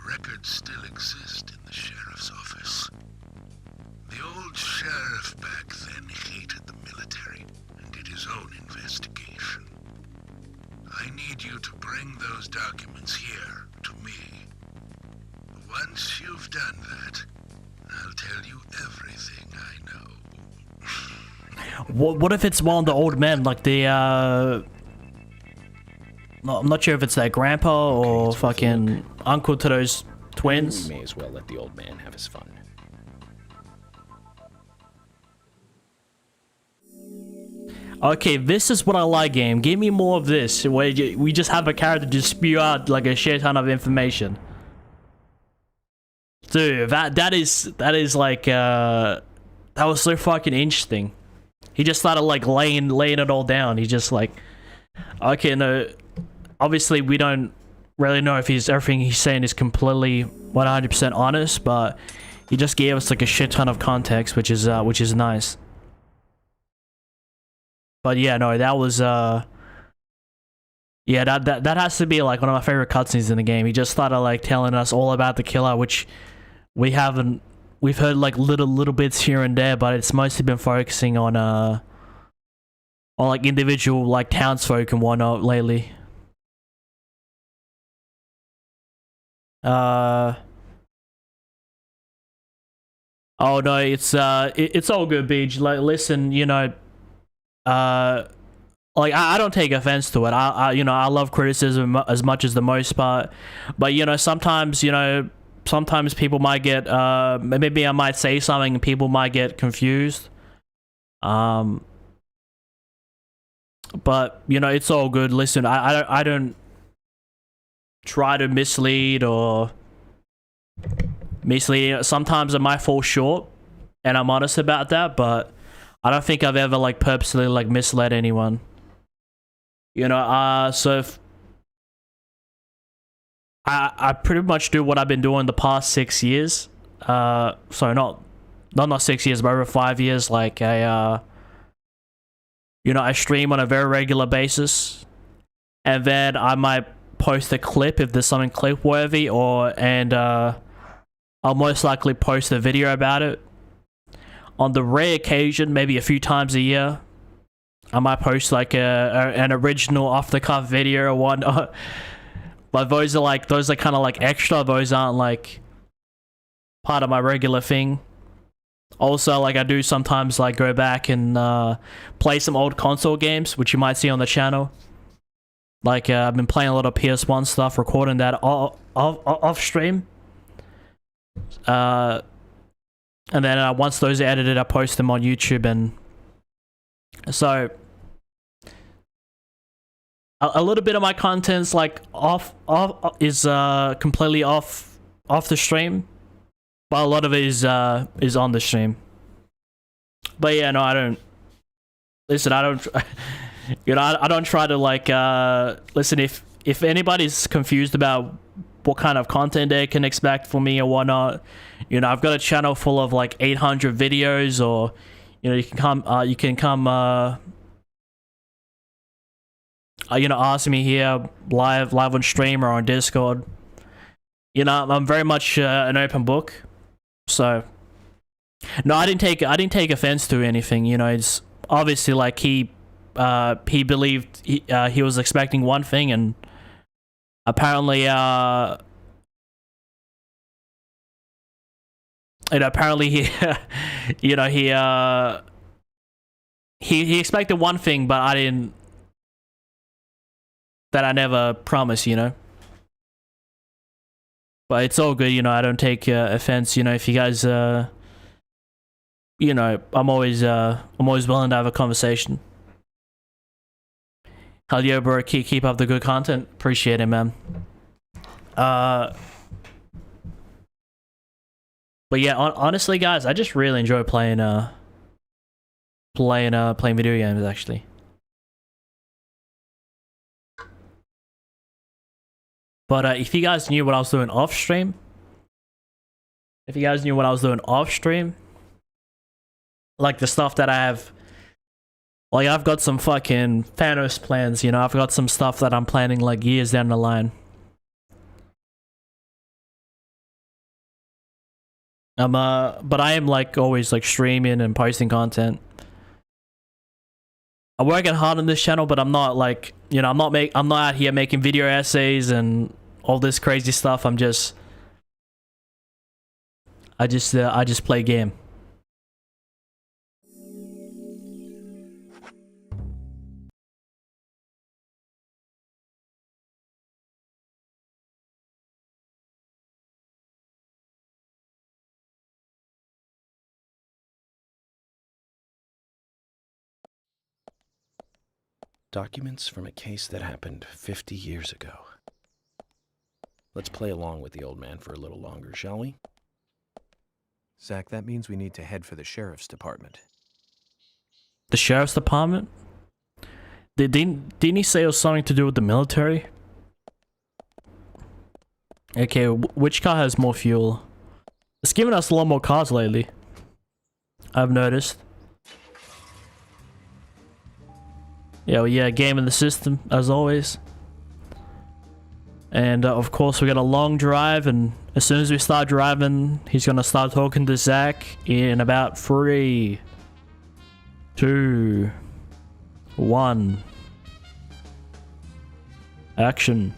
Records still exist in the sheriff's office. The old sheriff back then hated the military and did his own investigation. I need you to bring those documents here to me. Once you've done that, I'll tell you everything I know.
What if it's one of the old men, like the I'm not sure if it's their grandpa or fucking uncle to those twins.
We may as well let the old man have his fun.
Okay, this is what I like, game. Give me more of this, where we just have a character just spew out like a shit ton of information. Dude, that is like that was so fucking interesting. He just started like laying it all down. He just like, okay, no, obviously we don't really know if everything he's saying is completely 100% honest, but he just gave us like a shit ton of context, which is nice. But yeah, no, that was yeah, that has to be like one of my favorite cutscenes in the game. He just started like telling us all about the killer, which we've heard like little bits here and there, but it's mostly been focusing on like individual like townsfolk and whatnot lately. Oh no, it's all good, Beach. Like, listen, you know, like I don't take offense to it. I you know, I love criticism as much as the most part, but you know, sometimes people might get maybe I might say something and people might get confused. But you know, it's all good. Listen, I don't try to mislead. Sometimes I might fall short, and I'm honest about that, but I don't think I've ever like purposely like misled anyone. You know, so if I pretty much do what I've been doing the past 6 years. Sorry, not 6 years, but over 5 years. Like you know, I stream on a very regular basis, and then I might post a clip if there's something clip worthy, and I'll most likely post a video about it. On the rare occasion, maybe a few times a year, I might post like an original off the cuff video or whatnot. But those are kind of like extra. Those aren't like part of my regular thing. Also, like I do sometimes like go back and play some old console games, which you might see on the channel. Like I've been playing a lot of PS1 stuff, recording that off stream. And then once those are edited, I post them on YouTube, and so a little bit of my content's like is completely off the stream, but a lot of it is on the stream. But yeah, no, I don't you know, I don't try to like listen, if anybody's confused about what kind of content they can expect from me or whatnot, you know, I've got a channel full of like 800 videos, or you know, you can come you know, ask me here live on stream or on Discord. You know, I'm very much an open book. So no, I didn't take offense to anything. You know, it's obviously like he believed he was expecting one thing, and apparently he you know, he expected one thing, but I never promised, you know. But it's all good, you know. I don't take offense, you know. If you guys you know, I'm always willing to have a conversation. Hell yeah, bro, keep up the good content. Appreciate it, man. But yeah, honestly, guys, I just really enjoy playing video games, actually. But if you guys knew what I was doing off stream, like the stuff that I have, like I've got some fucking Thanos plans, you know, I've got some stuff that I'm planning like years down the line. But I am like always like streaming and posting content. I'm working hard on this channel, but I'm not like, you know, I'm not out here making video essays and all this crazy stuff. I just play game.
Documents from a case that happened 50 years ago. Let's play along with the old man for a little longer, shall we? Zach, that means we need to head for the sheriff's department.
The sheriff's department? Didn't he say it was something to do with the military? Okay, which car has more fuel? It's giving us a lot more cars lately, I've noticed. Yeah, well, yeah, game in the system, as always. And of course, we got a long drive, and as soon as we start driving, he's gonna start talking to Zach in about 3, 2, 1. Action.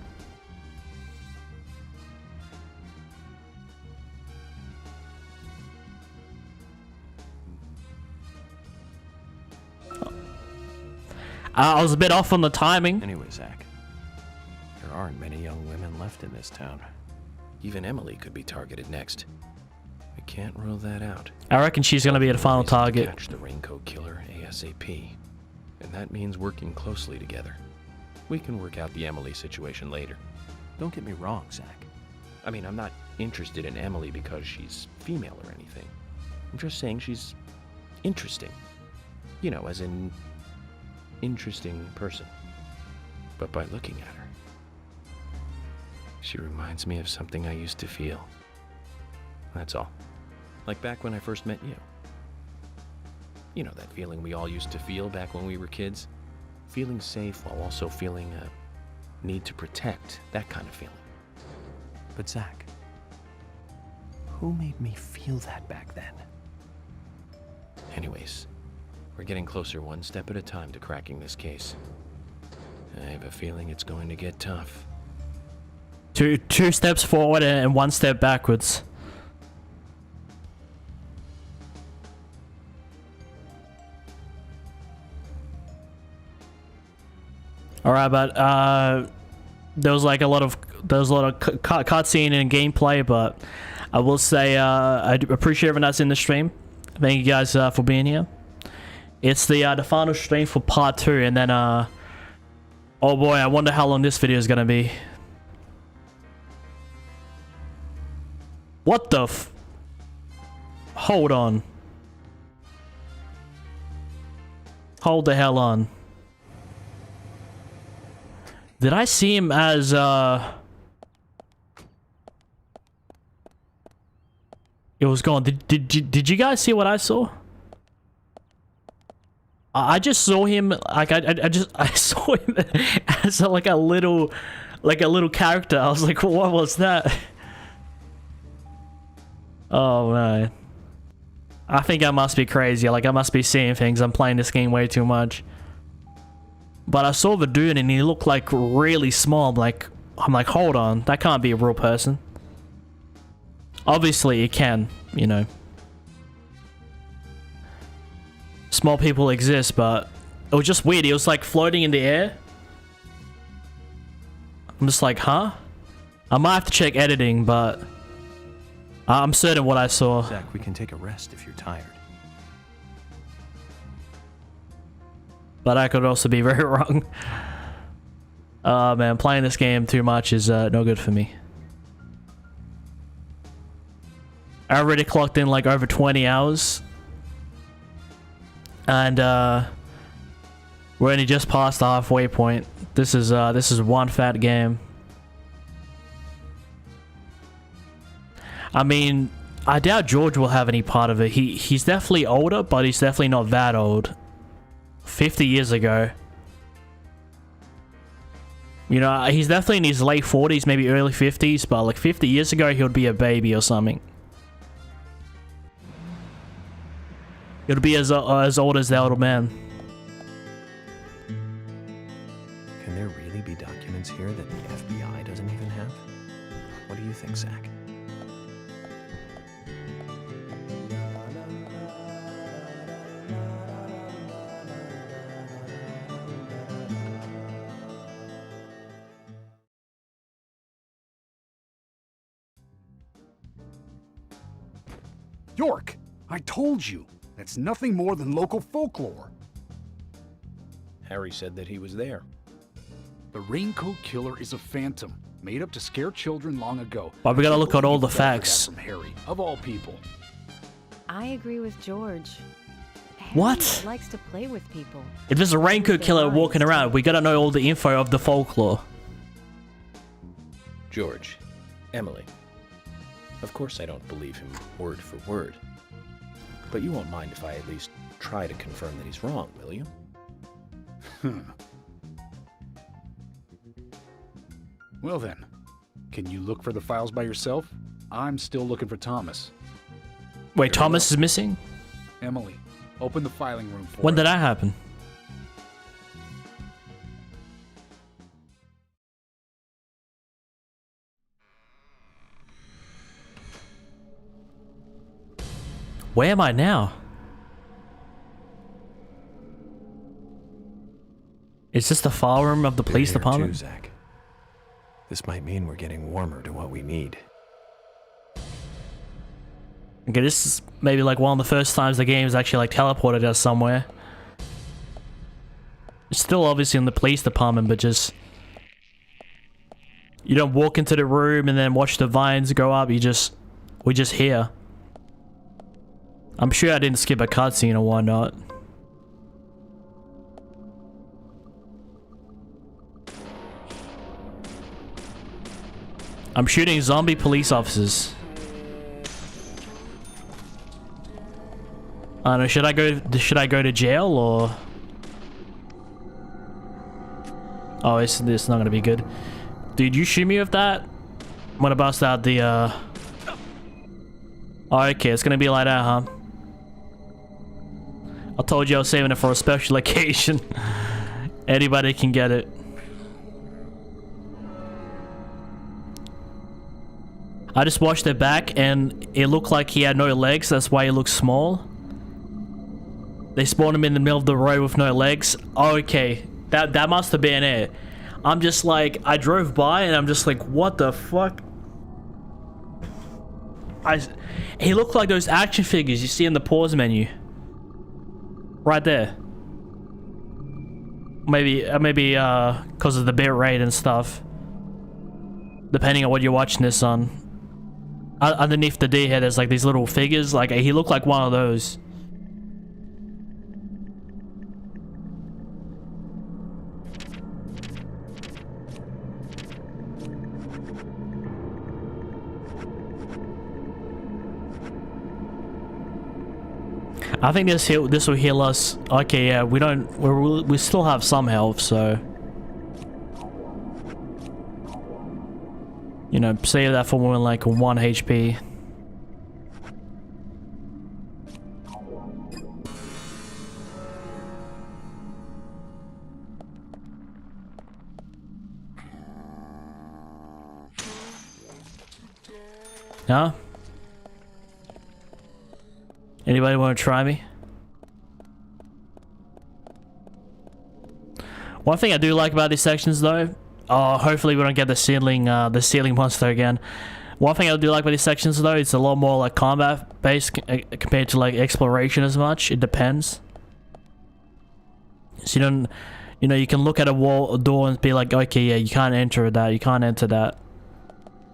I was a bit off on the timing.
Anyway, Zach, there aren't many young women left in this town. Even Emily could be targeted next. We can't rule that out.
I reckon she's gonna be the final target.
Catch the Raincoat Killer ASAP, and that means working closely together. We can work out the Emily situation later. Don't get me wrong, Zach. I mean, I'm not interested in Emily because she's female or anything. I'm just saying she's interesting. You know, as in interesting person. But by looking at her, she reminds me of something I used to feel. That's all. Like back when I first met you. You know, that feeling we all used to feel back when we were kids? Feeling safe while also feeling a need to protect, that kind of feeling. But Zach, who made me feel that back then? Anyways, we're getting closer one step at a time to cracking this case. I have a feeling it's going to get tough.
Two steps forward and 1 step backwards. Alright, but there was a lot of cutscene and gameplay, but I will say I appreciate everyone that's in the stream. Thank you guys for being here. It's the final stream for part 2, and then oh boy, I wonder how long this video is gonna be. What the f— Hold on. Hold the hell on. Did I see him as it was gone. Did you guys see what I saw? I just saw him like I saw him as like a little character. I was like, what was that? Oh man, I think I must be crazy. Like I must be seeing things. I'm playing this game way too much. But I saw the dude and he looked like really small. I'm like, hold on, that can't be a real person. Obviously it can, you know. Small people exist, but it was just weird. He was like floating in the air. I'm just like, huh? I might have to check editing, but I'm certain what I saw.
Zach, we can take a rest if you're tired.
But I could also be very wrong. Man, playing this game too much is no good for me. I already clocked in like over 20 hours. And we're only just past the halfway point. This is one fat game. I mean, I doubt George will have any part of it. He's definitely older, but he's definitely not that old. 50 years ago. You know, he's definitely in his late 40s, maybe early 50s, but like 50 years ago, he would be a baby or something. He would be as old as the old man.
Can there really be documents here that the FBI doesn't even have? What do you think, Zach?
York, I told you. That's nothing more than local folklore.
Harry said that he was there.
The Raincoat Killer is a phantom, made up to scare children long ago.
But we gotta look at all the
Believe that
facts.
From Harry, of all people.
I agree with George. Harry
What?
likes to play with people.
If there's a raincoat killer walking around, we gotta know all the info of the folklore.
George, Emily. Of course I don't believe him word for word. But you won't mind if I at least try to confirm that he's wrong, will you?
Well then, can you look for the files by yourself? I'm still looking for Thomas.
Wait, Thomas is missing?
Emily, open the filing room for
When did
us.
that happen? Where am I now? Is this the file room of the police
They're here
department?
too, Zach. This might mean we're getting warmer to what we need.
Okay, this is maybe like one of the first times the game's actually like teleported us somewhere. It's still obviously in the police department, but just... You don't walk into the room and then watch the vines go up, we're just here. I'm sure I didn't skip a cutscene or whatnot. I'm shooting zombie police officers. I don't know, should I go to jail or... Oh, it's not gonna be good. Dude, you shoot me with that? I'm gonna bust out the Oh, okay, it's gonna be like that, huh? I told you I was saving it for a special occasion. Anybody can get it. I just watched it back and it looked like he had no legs, that's why he looked small. They spawned him in the middle of the road with no legs. Oh, okay, that must have been it. I'm just like, I drove by and I'm just like, what the fuck? He looked like those action figures you see in the pause menu. Right there. Maybe because of the bit rate and stuff. Depending on what you're watching this on. Underneath the D head, there's like these little figures. Like he looked like one of those. I think this will heal us. Okay, yeah, we still have some health, so you know, save that for more than like 1 HP. Huh? Anybody want to try me? One thing I do like about these sections though, hopefully we don't get the ceiling monster again. One thing I do like about these sections though, it's a lot more like combat based compared to like exploration as much. It depends. So you don't, you know, you can look at a door and be like, okay, yeah, you can't enter that, you can't enter that.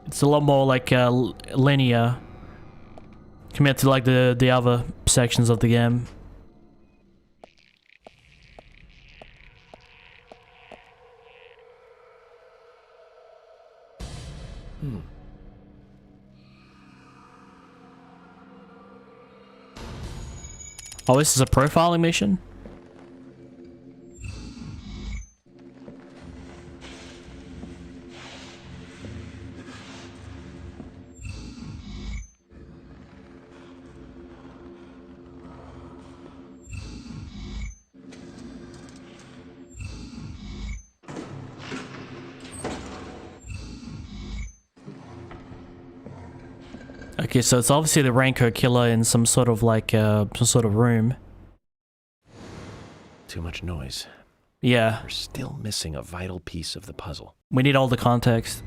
It's a lot more like linear compared to like the other sections of the game. Oh, this is a profiling mission? Okay, so it's obviously the Raincoat Killer in some sort of like, some sort of room.
Too much noise.
Yeah.
We're still missing a vital piece of the puzzle.
We need all the context.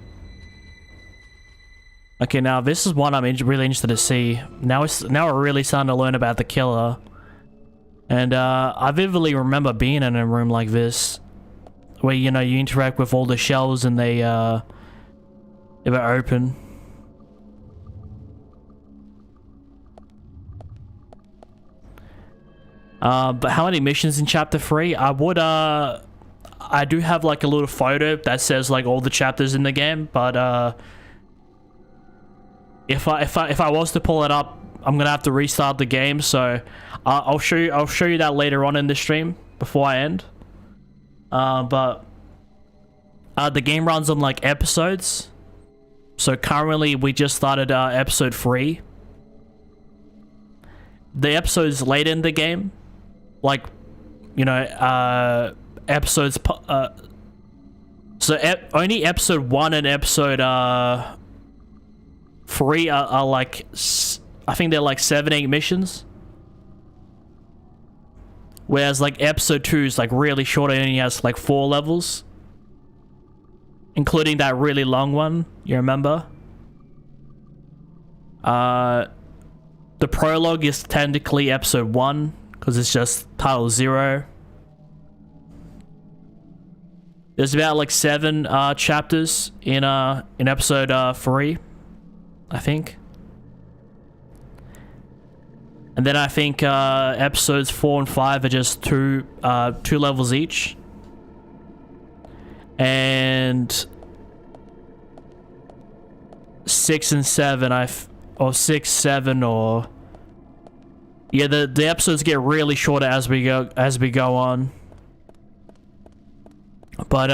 Okay, now this is one I'm really interested to see. Now we're really starting to learn about the killer. And I vividly remember being in a room like this, where, you know, you interact with all the shells and they were open. But how many missions in chapter 3? I do have like a little photo that says like all the chapters in the game, but if I was to pull it up, I'm gonna have to restart the game. So I'll show you that later on in the stream before I end. But the game runs on like episodes. So currently we just started episode 3. The episodes late in the game, like, you know, episodes, only episode 1 and episode 3 are like, I think they're like 7-8 missions, whereas like episode 2 is like really short. It only has like 4 levels, including that really long one, you remember? The prologue is technically episode 1 because it's just title 0. There's about like 7 chapters in episode 3, I think. And then I think episodes 4 and 5 are just 2 levels each. And 6 and 7 or 6, 7, or yeah, the episodes get really shorter as we go on. But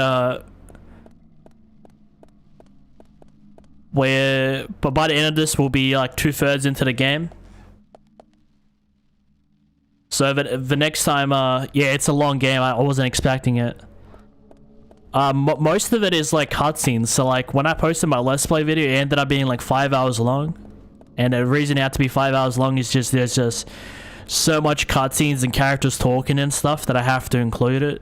by the end of this, we'll be like 2/3 into the game. So the next time, yeah, it's a long game. I wasn't expecting it. Most of it is like cutscenes. So like when I posted my Let's Play video, it ended up being like 5 hours long. And the reason it had to be 5 hours long is just there's just so much cutscenes and characters talking and stuff that I have to include it.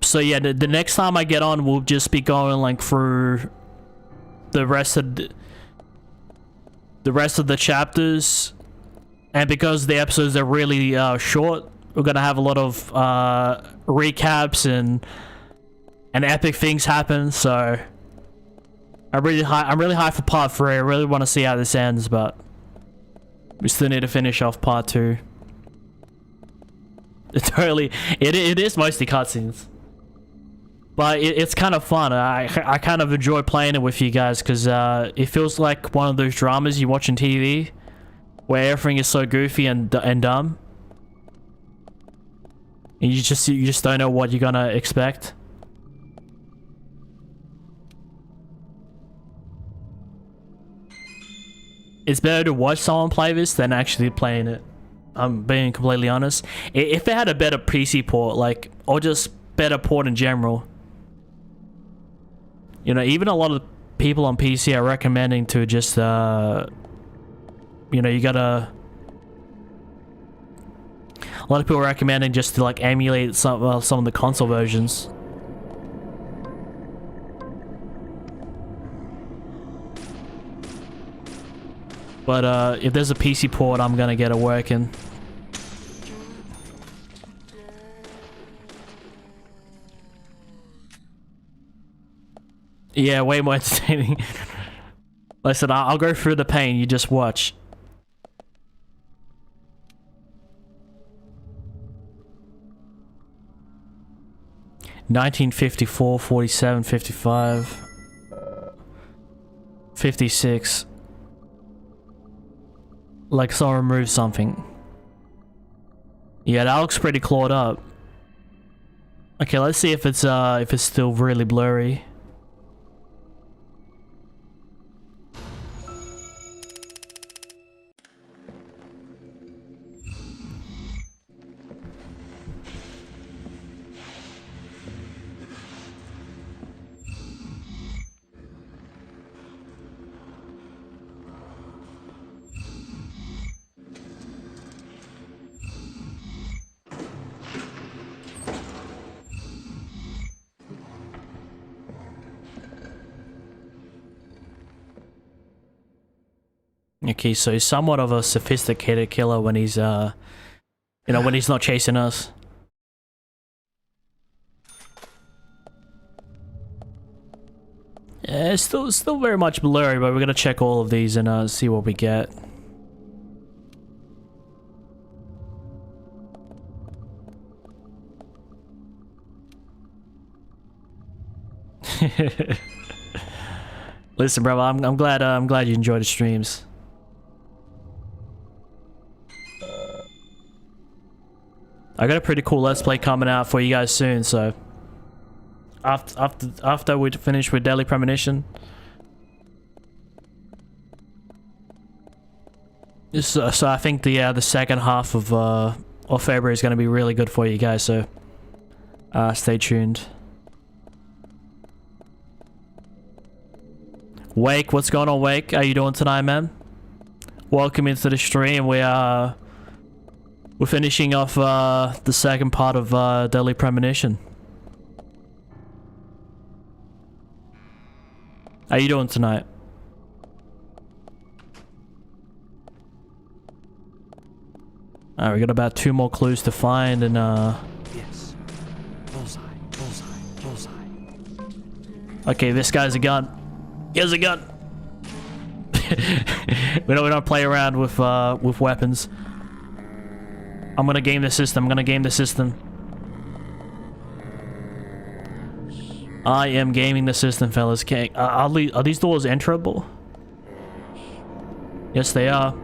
So yeah, the next time I get on, we'll just be going like through the rest of the chapters, and because the episodes are really short, we're gonna have a lot of recaps and epic things happen. So I'm really high for part 3. I really want to see how this ends, but we still need to finish off part 2. It is mostly cutscenes, but it's kind of fun. I kind of enjoy playing it with you guys because it feels like one of those dramas you watch on TV where everything is so goofy and dumb. And you just don't know what you're gonna expect. It's better to watch someone play this than actually playing it. I'm being completely honest. If it had a better PC port, like, or just better port in general. You know, even a lot of people on PC are recommending to just, you know, you gotta... A lot of people are recommending just to like emulate some of the console versions. But if there's a PC port, I'm gonna get it working. Yeah, way more entertaining. Listen, I'll go through the pain, you just watch. $1954, $47, $55, $56. Like someone removed something. Yeah, that looks pretty clawed up. Okay, let's see if it's still really blurry. Okay, so he's somewhat of a sophisticated killer when he's, you know, when he's not chasing us. Yeah, it's still very much blurry, but we're gonna check all of these and see what we get. Listen, bro, I'm glad you enjoyed the streams. I got a pretty cool Let's Play coming out for you guys soon, so after we finish with Deadly Premonition. So I think the second half of February is going to be really good for you guys, so stay tuned. Wake, what's going on, Wake? How you doing tonight, man? Welcome into the stream. We're finishing off the second part of Deadly Premonition. How you doing tonight? Alright, we got about 2 more clues to find and
Yes. Bullseye, bullseye, bullseye.
okay, this guy's a gun. He has a gun. we don't play around with weapons. I'm gonna game the system. I am gaming the system, fellas. Are these doors enterable? Yes, they are.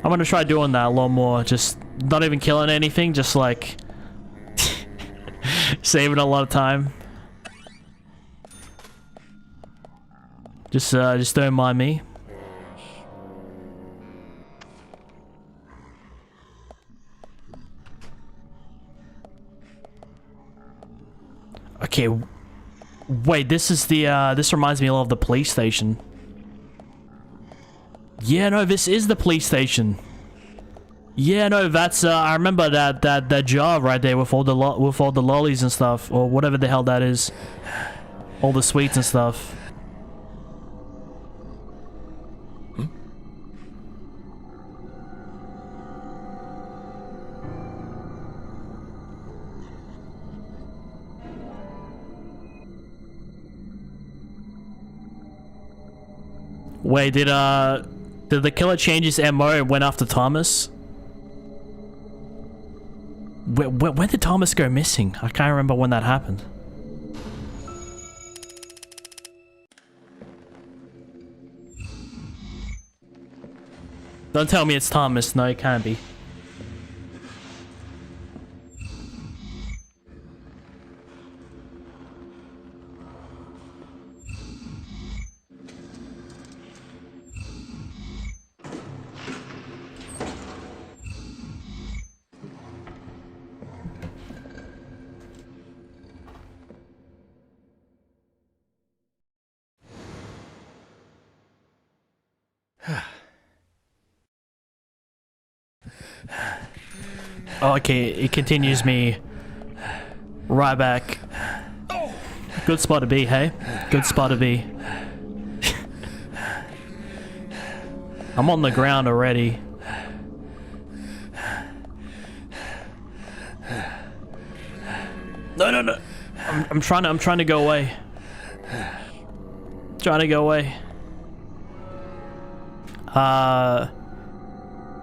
I'm gonna try doing that a lot more. Just not even killing anything. Just like saving a lot of time. Just don't mind me. Okay, wait, this is the, this reminds me a lot of the police station. Yeah, no, this is the police station. Yeah, no, that's, I remember that job right there with all the lollies and stuff, or whatever the hell that is. All the sweets and stuff. Wait, did the killer change his MO and went after Thomas? When did Thomas go missing? I can't remember when that happened. Don't tell me it's Thomas. No, it can't be. Oh, okay, it continues me Right back. Good spot to be, hey? Good spot to be. I'm on the ground already. No, no, no. I'm trying to go away. Trying to go away.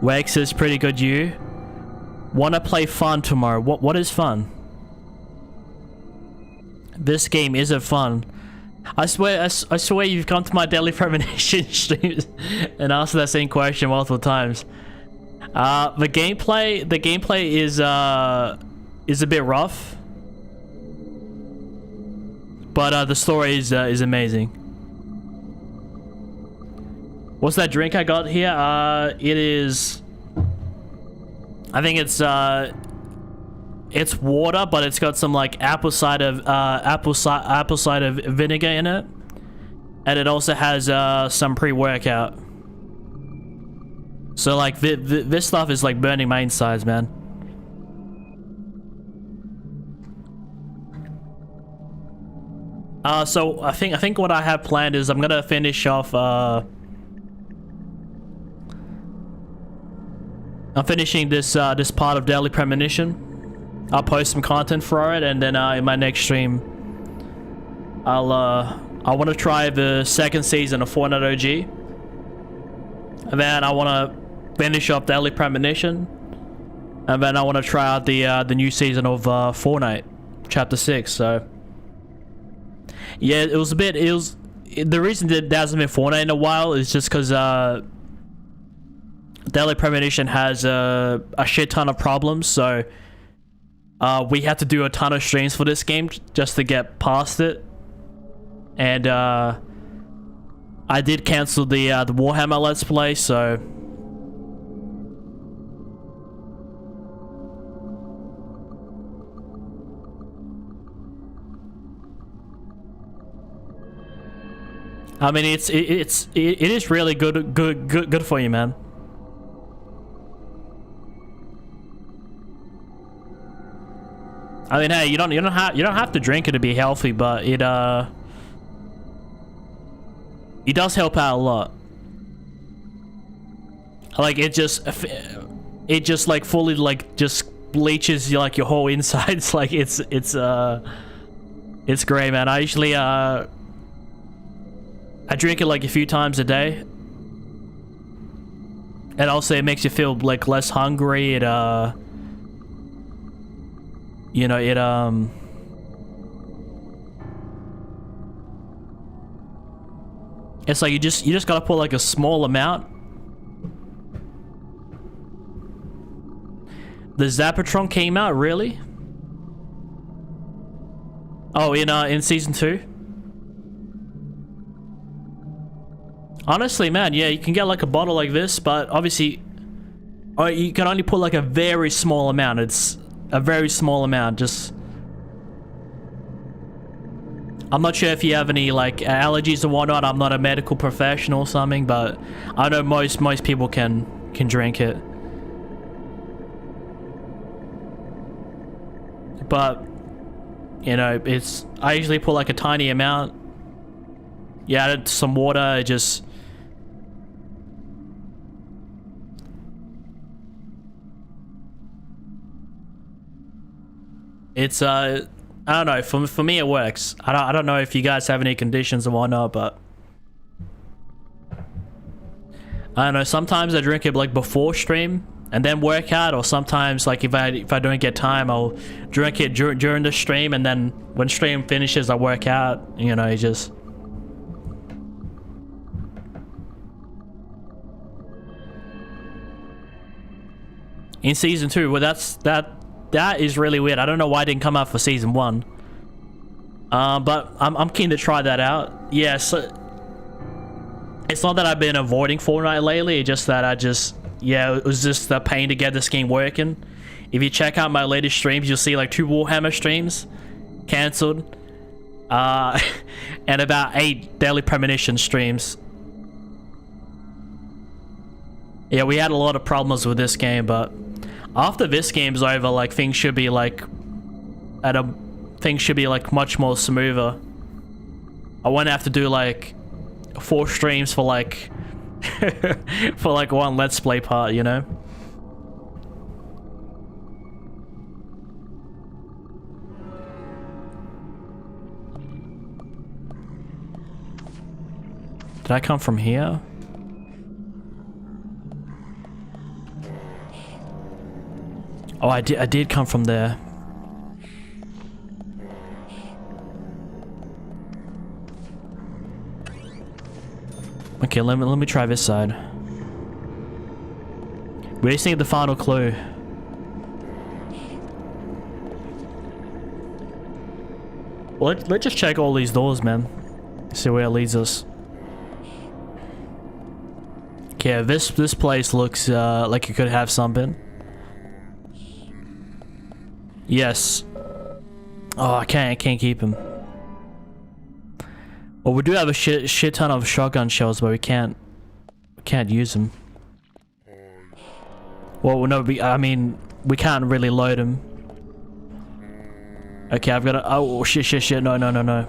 Wex is pretty good. You wanna play fun tomorrow? What is fun? This game isn't fun. I swear you've come to my Deadly Premonition streams and asked that same question multiple times. The gameplay is a bit rough, but the story is amazing. What's that drink I got here? It is, I think it's water, but it's got some like apple cider vinegar in it, and it also has some pre-workout. So like this stuff is like burning my insides, man. So I think what I have planned is I'm gonna finish off. I'm finishing this part of Deadly Premonition. I'll post some content for it, and then in my next stream, I want to try the second season of Fortnite OG, and then I want to finish up Deadly Premonition, and then I want to try out the new season of Fortnite, Chapter 6. So yeah, the reason that there hasn't been Fortnite in a while is just because Deadly Premonition has a shit ton of problems, so we had to do a ton of streams for this game just to get past it. And I did cancel the Warhammer Let's Play, so I mean it is really good for you, man. I mean, hey, you don't have to drink it to be healthy, but it does help out a lot. Like it just like fully like just bleaches like your whole insides. Like it's great, man. I usually I drink it like a few times a day, and also it makes you feel like less hungry. It you know, it's like you just gotta put like a small amount. The Zapatron came out, really? Oh, in season 2? Honestly, man, yeah, you can get like a bottle like this, but obviously you can only put like a very small amount. It's a very small amount. Just, I'm not sure if you have any like allergies or whatnot. I'm not a medical professional or something, but I know most people can drink it. But you know, I usually put like a tiny amount. You add some water, it just it's I don't know, for me it works. I don't know if you guys have any conditions and whatnot, but I don't know, sometimes I drink it like before stream and then work out, or sometimes like if I don't get time, I'll drink it during the stream, and then when stream finishes I work out. You know, it just in season 2, well that is really weird. I don't know why it didn't come out for season 1. But I'm keen to try that out. Yeah, so it's not that I've been avoiding Fortnite lately, it's just that it was just a pain to get this game working. If you check out my latest streams, you'll see like 2 Warhammer streams cancelled, and about 8 Deadly Premonition streams. Yeah, we had a lot of problems with this game, but after this game's over, like things should be like at a things should be like much more smoother. I won't have to do like 4 streams for like for like one let's play part, you know? Did I come from here? Oh, I did come from there. Okay, let me try this side. We just need the final clue. Well, let's just check all these doors, man. See where it leads us. Okay, this place looks like it could have something. Yes. Oh, I can't keep him. Well, we do have a shit ton of shotgun shells, but we can't use them. Well, no, I mean, we can't really load them. Okay, I've got to. Oh shit! No.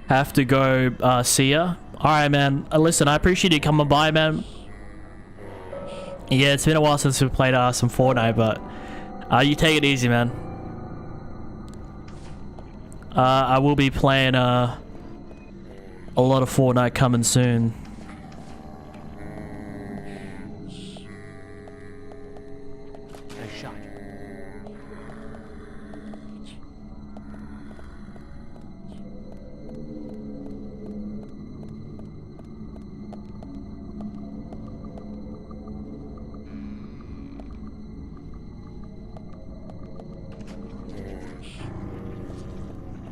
Have to go see ya. Alright, man. Listen, I appreciate you coming by, man. Yeah, it's been a while since we played some Fortnite, but you take it easy, man. I will be playing a lot of Fortnite coming soon.
Nice shot.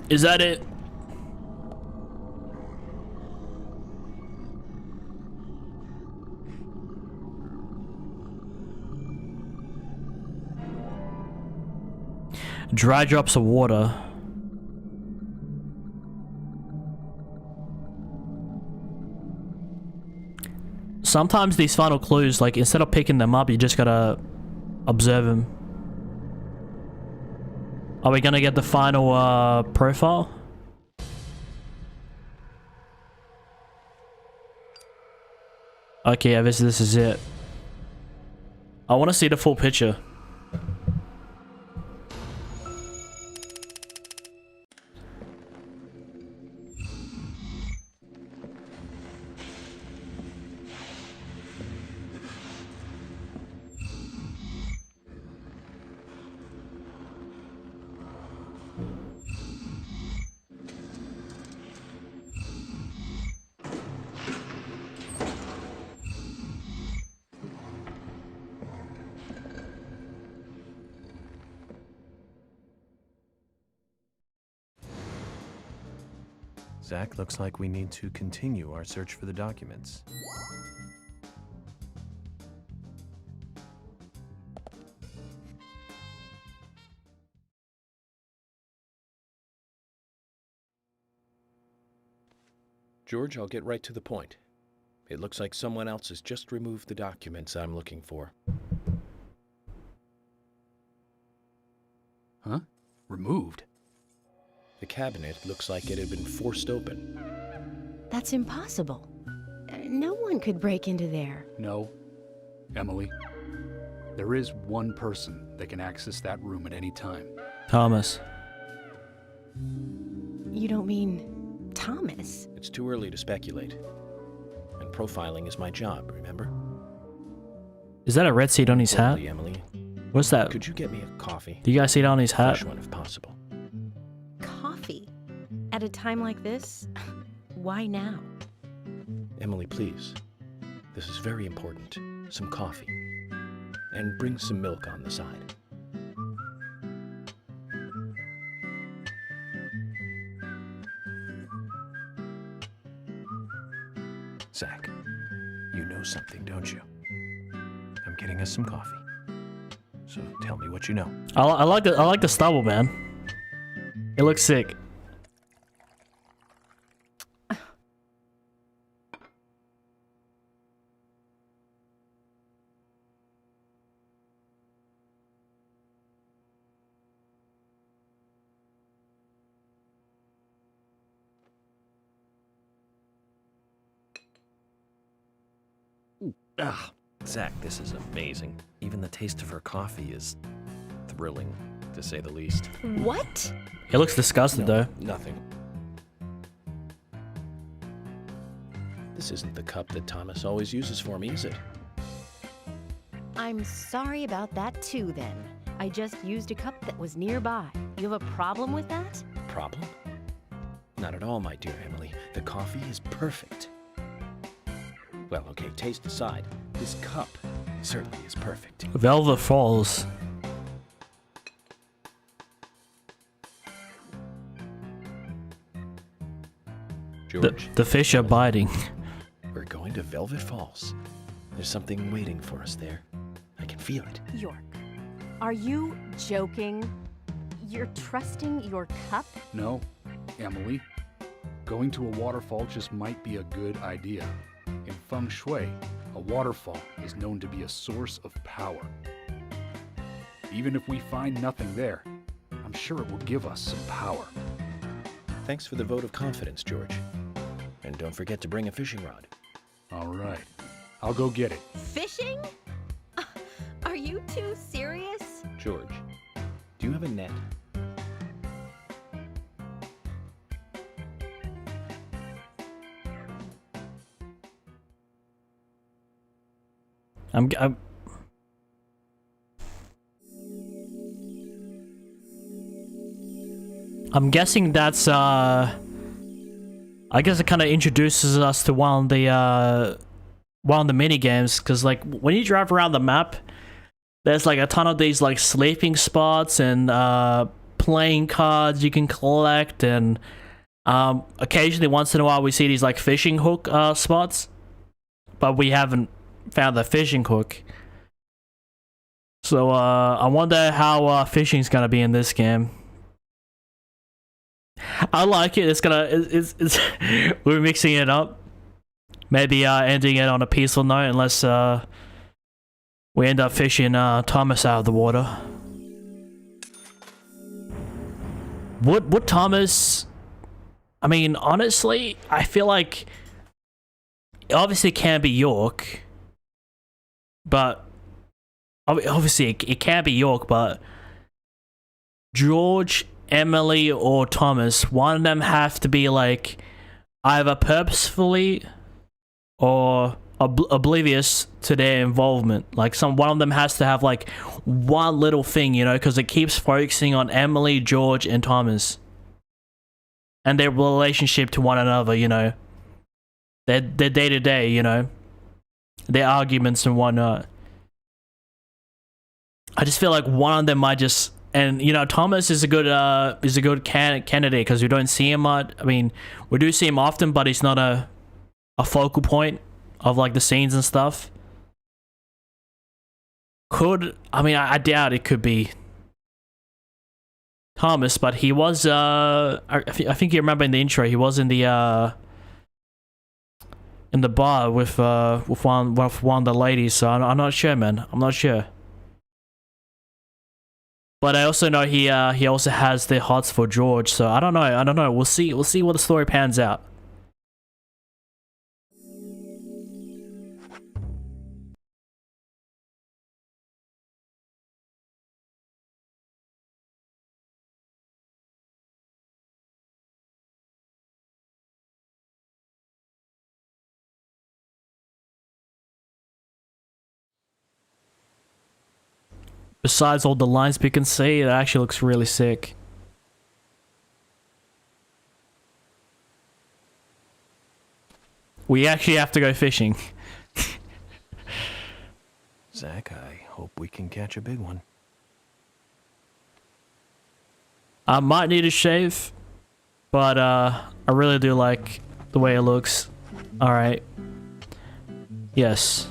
Is that it? Dry drops of water. Sometimes these final clues, like, instead of picking them up, you just gotta observe them. Are we gonna get the final profile? Okay, yeah, this is it. I want to see the full picture.
Zach, looks like we need to continue our search for the documents. George, I'll get right to the point. It looks like someone else has just removed the documents I'm looking for.
Huh? Removed?
The cabinet looks like it had been forced open.
That's impossible. No one could break into there.
No. Emily, there is one person that can access that room at any time.
Thomas.
You don't mean Thomas?
It's too early to speculate. And profiling is my job, remember?
Is that a red seed on his hat?
Totally, Emily.
What's that?
Could you get me a coffee?
Do you guys see it on his hat?
Fresh one if possible.
Coffee? At a time like this? Why now?
Emily, please. This is very important. Some coffee. And bring some milk on the side. Zach, you know something, don't you? I'm getting us some coffee. So tell me what you know.
I like the stubble, man. It looks sick.
Ah, Zach, this is amazing. Even the taste of her coffee is thrilling, to say the least.
What?
It looks disgusted though.
Nothing. This isn't the cup that Thomas always uses for me, is it?
I'm sorry about that too then. I just used a cup that was nearby. You have a problem with that?
Problem? Not at all, my dear Emily. The coffee is perfect. Well, okay, taste aside, this cup certainly is perfect.
Velvet Falls.
George,
The fish are biting.
we're going to Velvet Falls. There's something waiting for us there. I can feel it.
York, are you joking? You're trusting your cup?
No, Emily. Going to a waterfall just might be a good idea. In feng shui, a waterfall is known to be a source of power. Even if we find nothing there, I'm sure it will give us some power.
Thanks for the vote of confidence, George. And don't forget to bring a fishing rod.
All right, I'll go get it.
Fishing? Are you too serious?
George, do you have a net?
I'm guessing that's I guess it kind of introduces us to one of the mini games, because like when you drive around the map, there's like a ton of these like sleeping spots and playing cards you can collect, and occasionally once in a while we see these like fishing hook spots, but we haven't found the fishing hook. So I wonder how fishing's gonna be in this game. I like it. It's we're mixing it up. Maybe ending it on a peaceful note, unless we end up fishing Thomas out of the water. Would Thomas? I mean, honestly, I feel like obviously it can't be York, but obviously it can't be York, but George, Emily, or Thomas, one of them have to be like either purposefully or oblivious to their involvement. Like one of them has to have like one little thing, you know, because it keeps focusing on Emily, George, and Thomas and their relationship to one another, you know, their day-to-day, you know, their arguments and whatnot. I just feel like one of them might just, and you know, Thomas is a good candidate because we don't see him much. I mean, we do see him often, but he's not a focal point of like the scenes and stuff. I doubt it could be Thomas, but he was I think you remember in the intro he was in the bar with one of the ladies. So I'm not sure, man. I'm not sure. But I also know he also has the hots for George, so I don't know. We'll see what the story pans out. Besides all the lines we can see, it actually looks really sick. We actually have to go fishing.
Zach, I hope we can catch a big one.
I might need a shave, but I really do like the way it looks. Alright. Yes.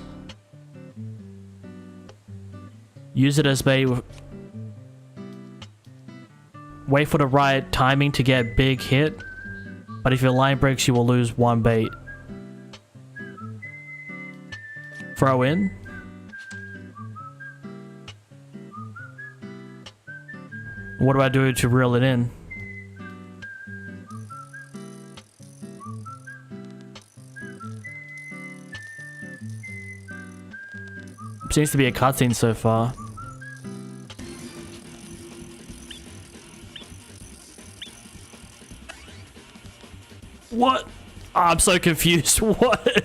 Use it as bait. Wait for the right timing to get big hit, but if your line breaks, you will lose one bait. Throw in. What do I do to reel it in? Seems to be a cutscene so far. What? Oh, I'm so confused. What?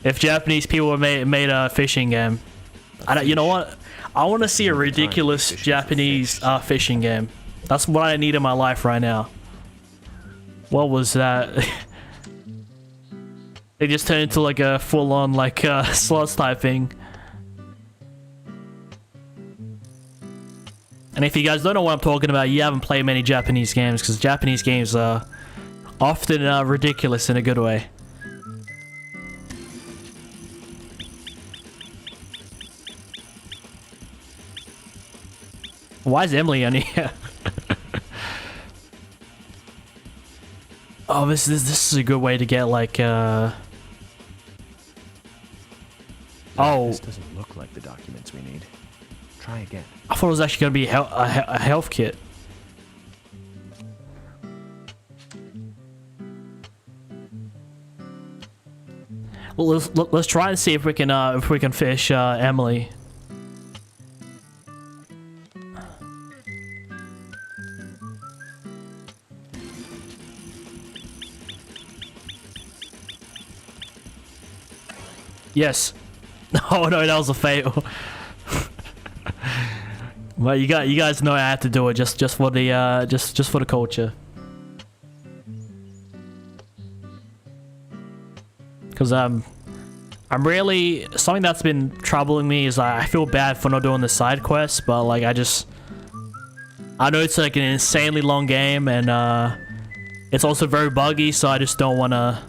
If Japanese people made a fishing game, you know what? I want to see a ridiculous Japanese fishing game. That's what I need in my life right now. What was that? They just turned into like a full-on like slots type thing. And if you guys don't know what I'm talking about, you haven't played many Japanese games, because Japanese games are often ridiculous in a good way. Why is Emily on here? Oh, this is a good way to get like Oh,
This doesn't look like the documents we need. Try again.
I thought it was actually gonna be a health kit. Well, let's try and see if we can fish Emily. Yes. Oh no, that was a fail. Well, you guys know I have to do it just for the just for the culture. Cause I'm really, something that's been troubling me is I feel bad for not doing the side quests, but like I know it's like an insanely long game, and it's also very buggy, so I just don't wanna.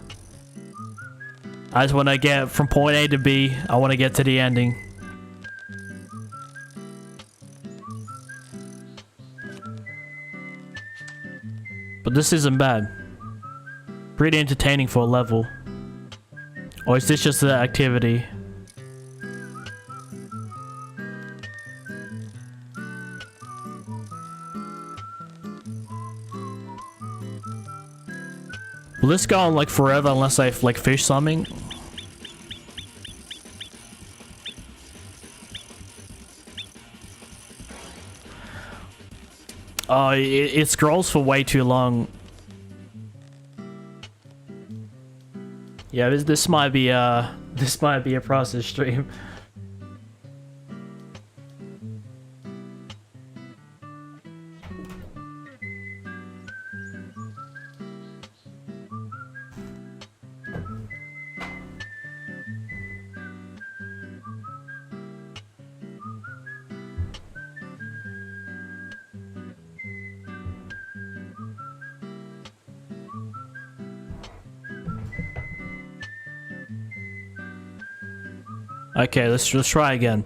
I just wanna get from point A to B. I wanna get to the ending. But this isn't bad. Pretty entertaining for a level. Or is this just the activity? Will this go on like forever unless I like fish something? Oh, it scrolls for way too long. Yeah, this might be a process stream. Okay, let's try again.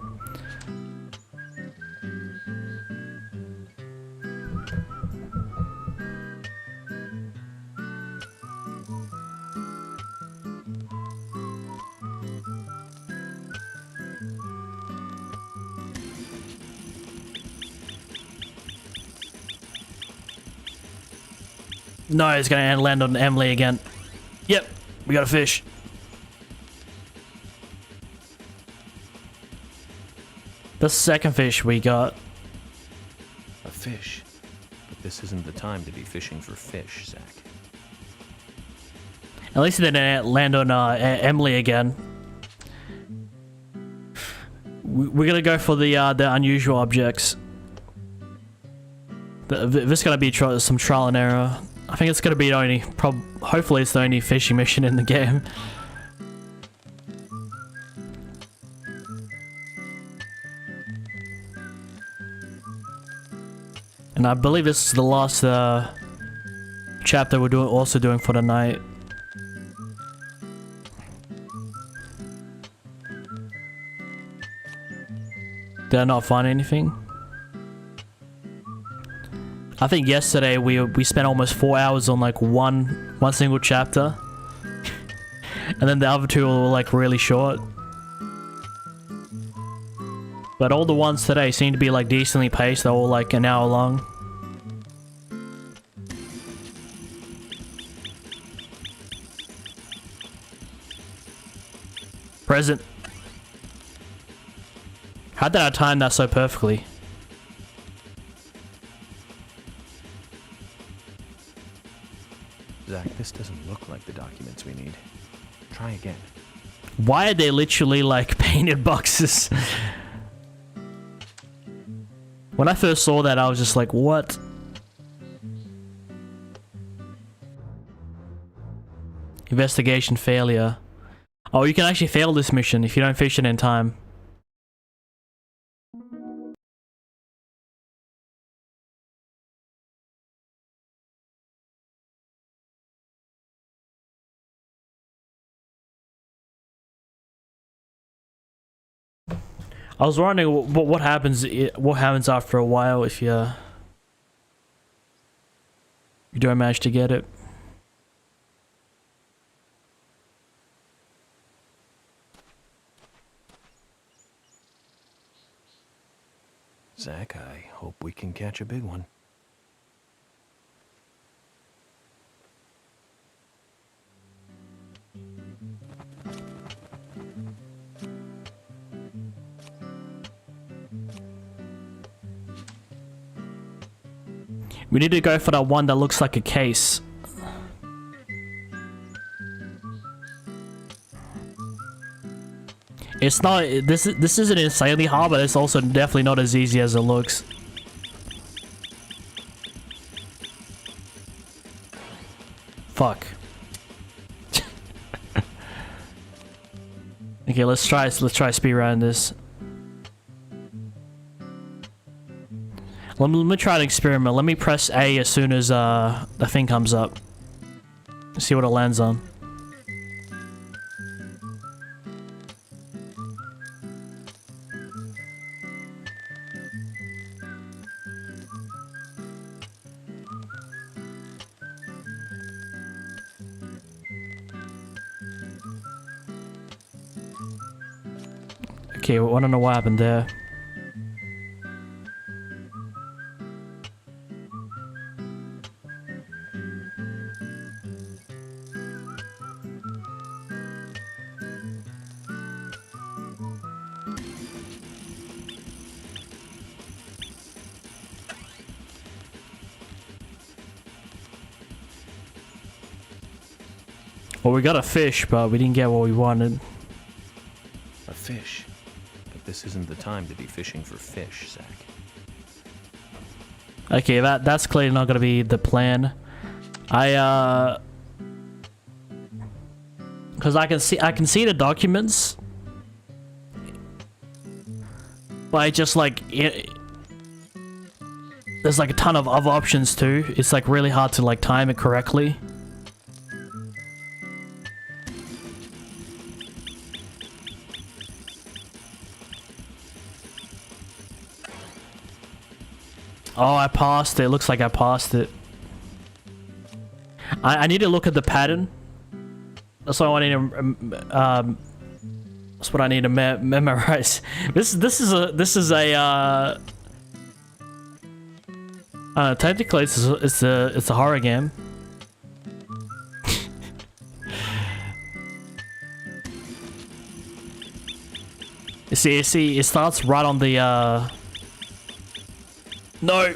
No, it's gonna land on Emily again. Yep, we got a fish. The second fish we got.
A fish. But this isn't the time to be fishing for fish, Zach.
At least it didn't land on Emily again. We're gonna go for the unusual objects. This is gonna be some trial and error. I think it's gonna be the only. Hopefully, it's the only fishing mission in the game. And I believe this is the last chapter we're also doing for the night. Did I not find anything? I think yesterday we spent almost 4 hours on like one single chapter, and then the other two were like really short. But all the ones today seem to be like decently paced. They're all like an hour long. Present. How did I time that so perfectly?
Zach, this doesn't look like the documents we need. Try again.
Why are they literally like painted boxes? When I first saw that, I was just like, what? Investigation failure. Oh, you can actually fail this mission if you don't finish it in time. I was wondering what happens after a while if you don't manage to get it.
Zach, I hope we can catch a big one.
We need to go for that one that looks like a case. It's not. This isn't insanely hard, but it's also definitely not as easy as it looks. Fuck. Okay, let's try speedrun this. Let me try an experiment. Let me press A as soon as the thing comes up. See what it lands on. Okay, well, I don't know what happened there. Well, we got a fish, but we didn't get what we wanted.
A fish? But this isn't the time to be fishing for fish, Zach.
Okay, that's clearly not gonna be the plan. Because I can see the documents, but I just like there's like a ton of other options too. It's like really hard to like time it correctly. Oh, I passed it. Looks like I passed it. I need to look at the pattern. That's what I need to. That's what I need to memorize. This is a. Technically, it's a horror game. You see, it starts right on the. No.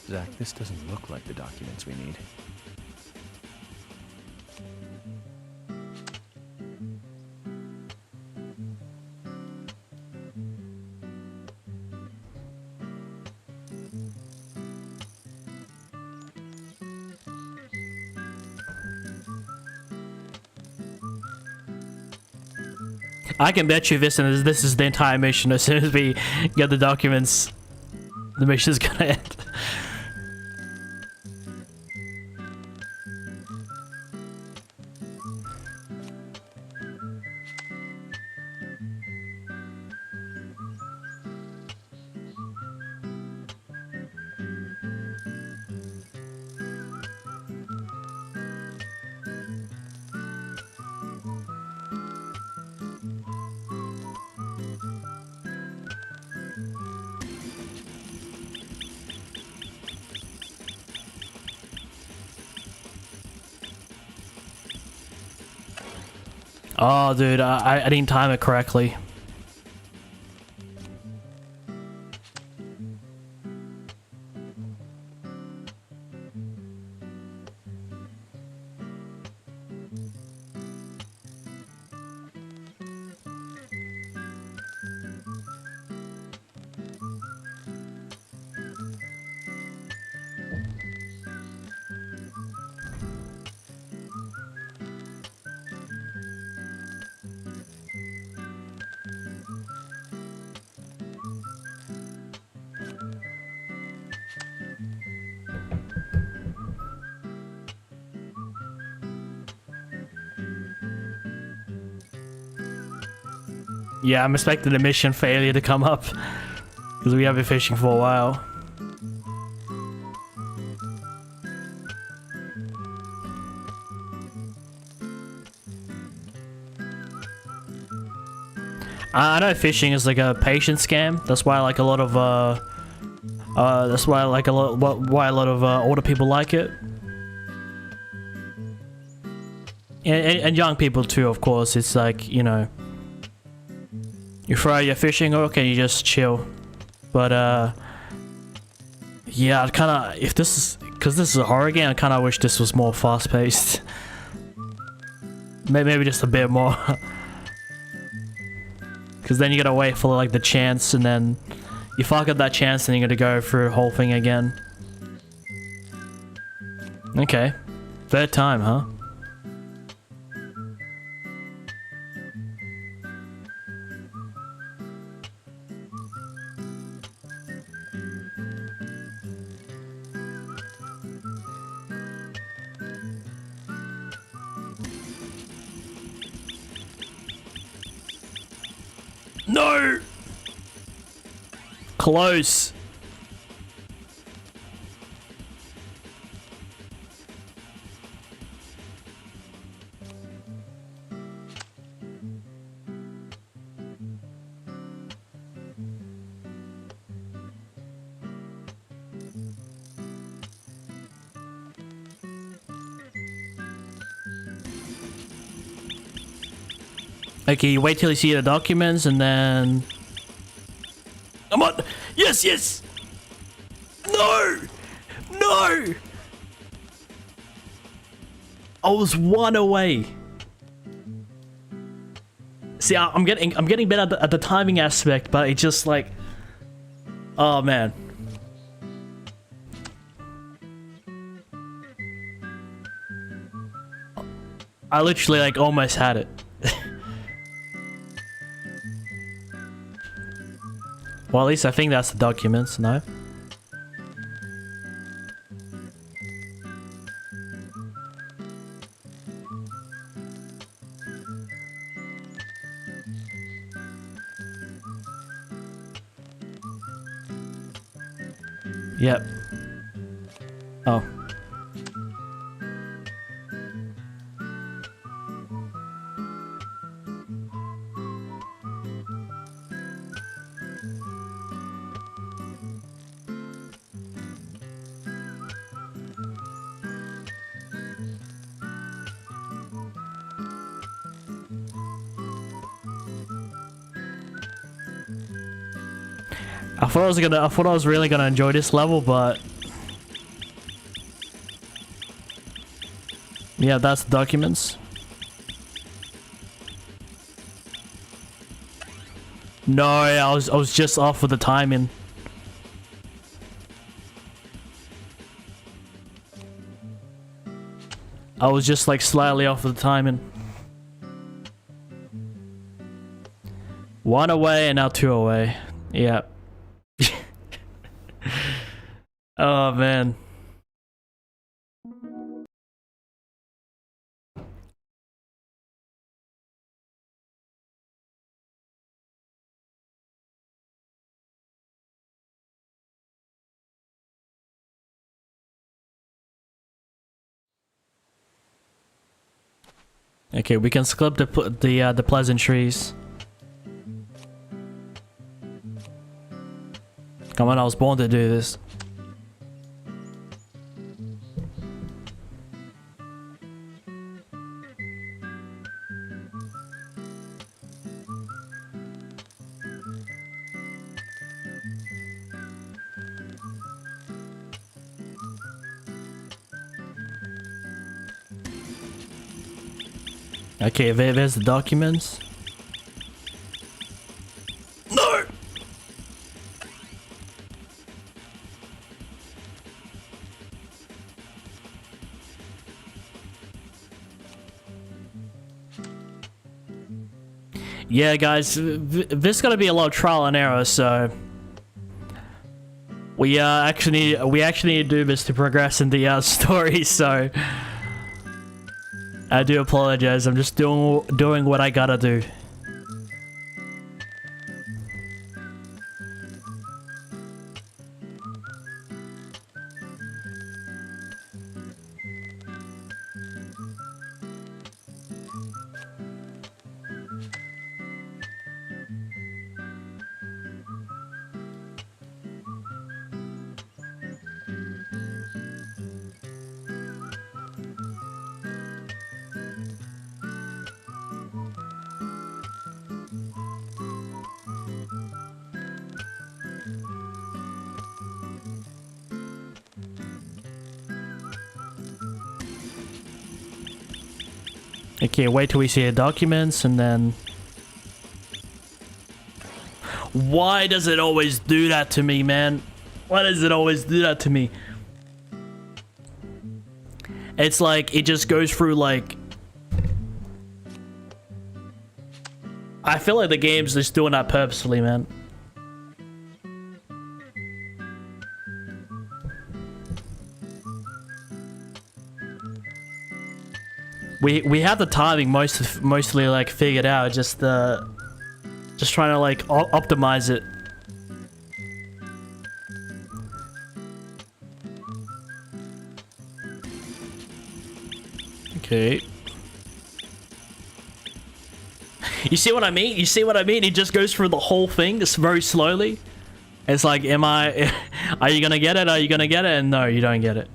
Zach, this doesn't look like the documents we need.
I can bet you this is the entire mission. As soon as we get the documents, the mission's gonna end. Oh, dude, I didn't time it correctly. Yeah, I'm expecting a mission failure to come up because we have been fishing for a while. I know fishing is like a patience scam. That's why like a lot of why a lot of older people like it, and young people too. Of course, it's like, you know, you throw your fishing hook and you just chill. But yeah, I kind of, if this is, because this is a horror game, I kind of wish this was more fast paced. Maybe just a bit more. Because then you gotta wait for like the chance, and then you fuck up that chance and you gotta go through the whole thing again. Okay. Third time, huh? No! Close. Okay, you wait till you see the documents and then... Come on! Yes, yes! No! No! I was one away. See, I'm getting better at the timing aspect, but it just like... Oh, man. I literally like almost had it. Well, at least I think that's the documents, no? Yep. Oh. I thought I was really gonna enjoy this level, but yeah, that's the documents. No, I was just off with the timing. I was just like slightly off with the timing. One away and now two away. Yeah. Oh man. Okay, we can skip the pleasantries. Come on, I was born to do this. Okay, there's the documents. No! Yeah, guys, this is gonna be a lot of trial and error, so we actually need to do this to progress in the story. So I do apologize. I'm just doing what I gotta do. Okay, wait till we see the documents and then... Why does it always do that to me, man? Why does it always do that to me? It's like, it just goes through like... I feel like the game's just doing that purposefully, man. We have the timing mostly like figured out, just trying to like optimize it. Okay. You see what I mean? You see what I mean? It just goes through the whole thing just very slowly. It's like, are you gonna get it? Are you gonna get it? And no, you don't get it.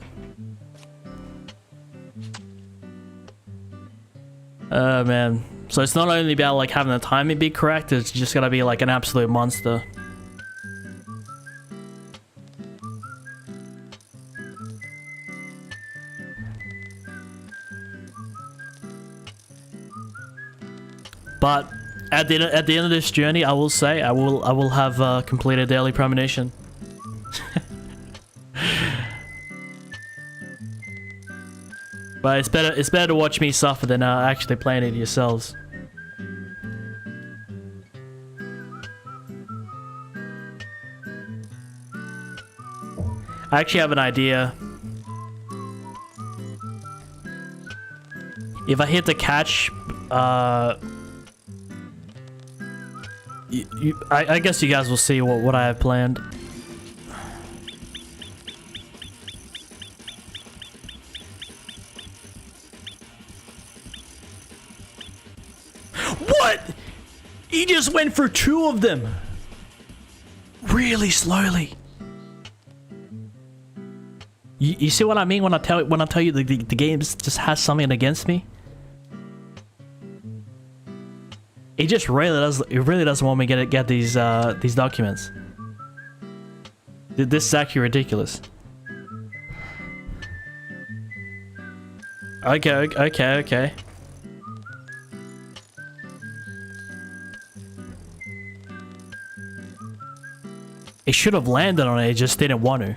Man. So it's not only about like having the timing be correct, it's just gotta be like an absolute monster. But at the end of this journey, I will say I will have completed Deadly Premonition. But it's better to watch me suffer than actually playing it yourselves. I actually have an idea. If I hit the catch, I guess you guys will see what I have planned. What? He just went for 2 of them. Really slowly. You see what I mean when I tell you the game just has something against me? It just really doesn't want me to get these documents. This is actually ridiculous. Okay. It should have landed on it, it just didn't want to.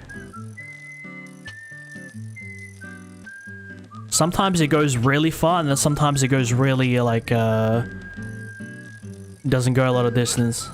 Sometimes it goes really far, and then sometimes it goes really, like, doesn't go a lot of distance.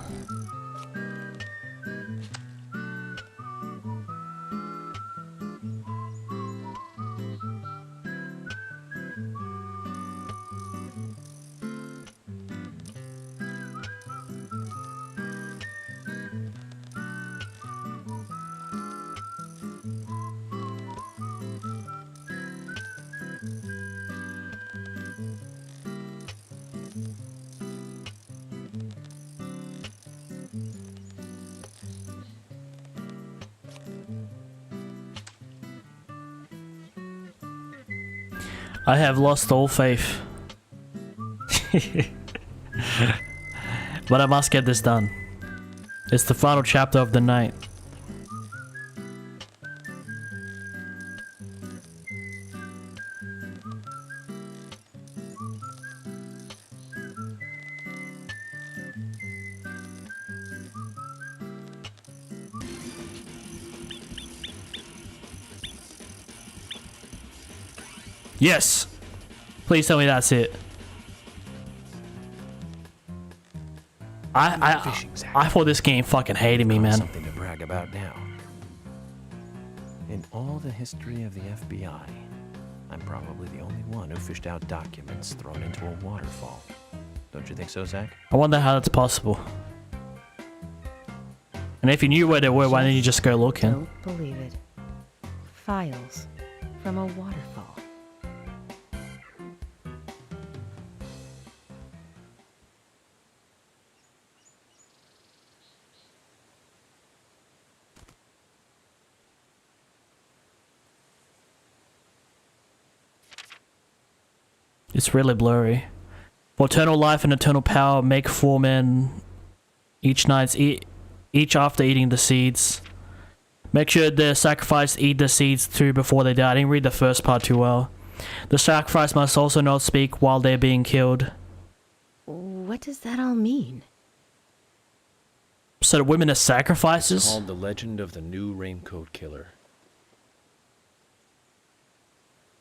I have lost all faith. But I must get this done. It's the final chapter of the night. Yes! Please tell me that's it. I thought this game fucking hated me, man.
Something to brag about now. In all the history of the FBI, I'm probably the only one who fished out documents thrown into a waterfall. Don't you think so, Zach?
I wonder how that's possible. And if you knew where they were, why didn't you just go looking?
Don't believe it. Files from a waterfall.
It's really blurry. For eternal life and eternal power, make 4 men each after eating the seeds. Make sure the sacrifice eat the seeds too before they die. I didn't read the first part too well. The sacrifice must also not speak while they're being killed.
What does that all mean?
So the women are sacrifices?
It's called The Legend of the New Raincoat Killer.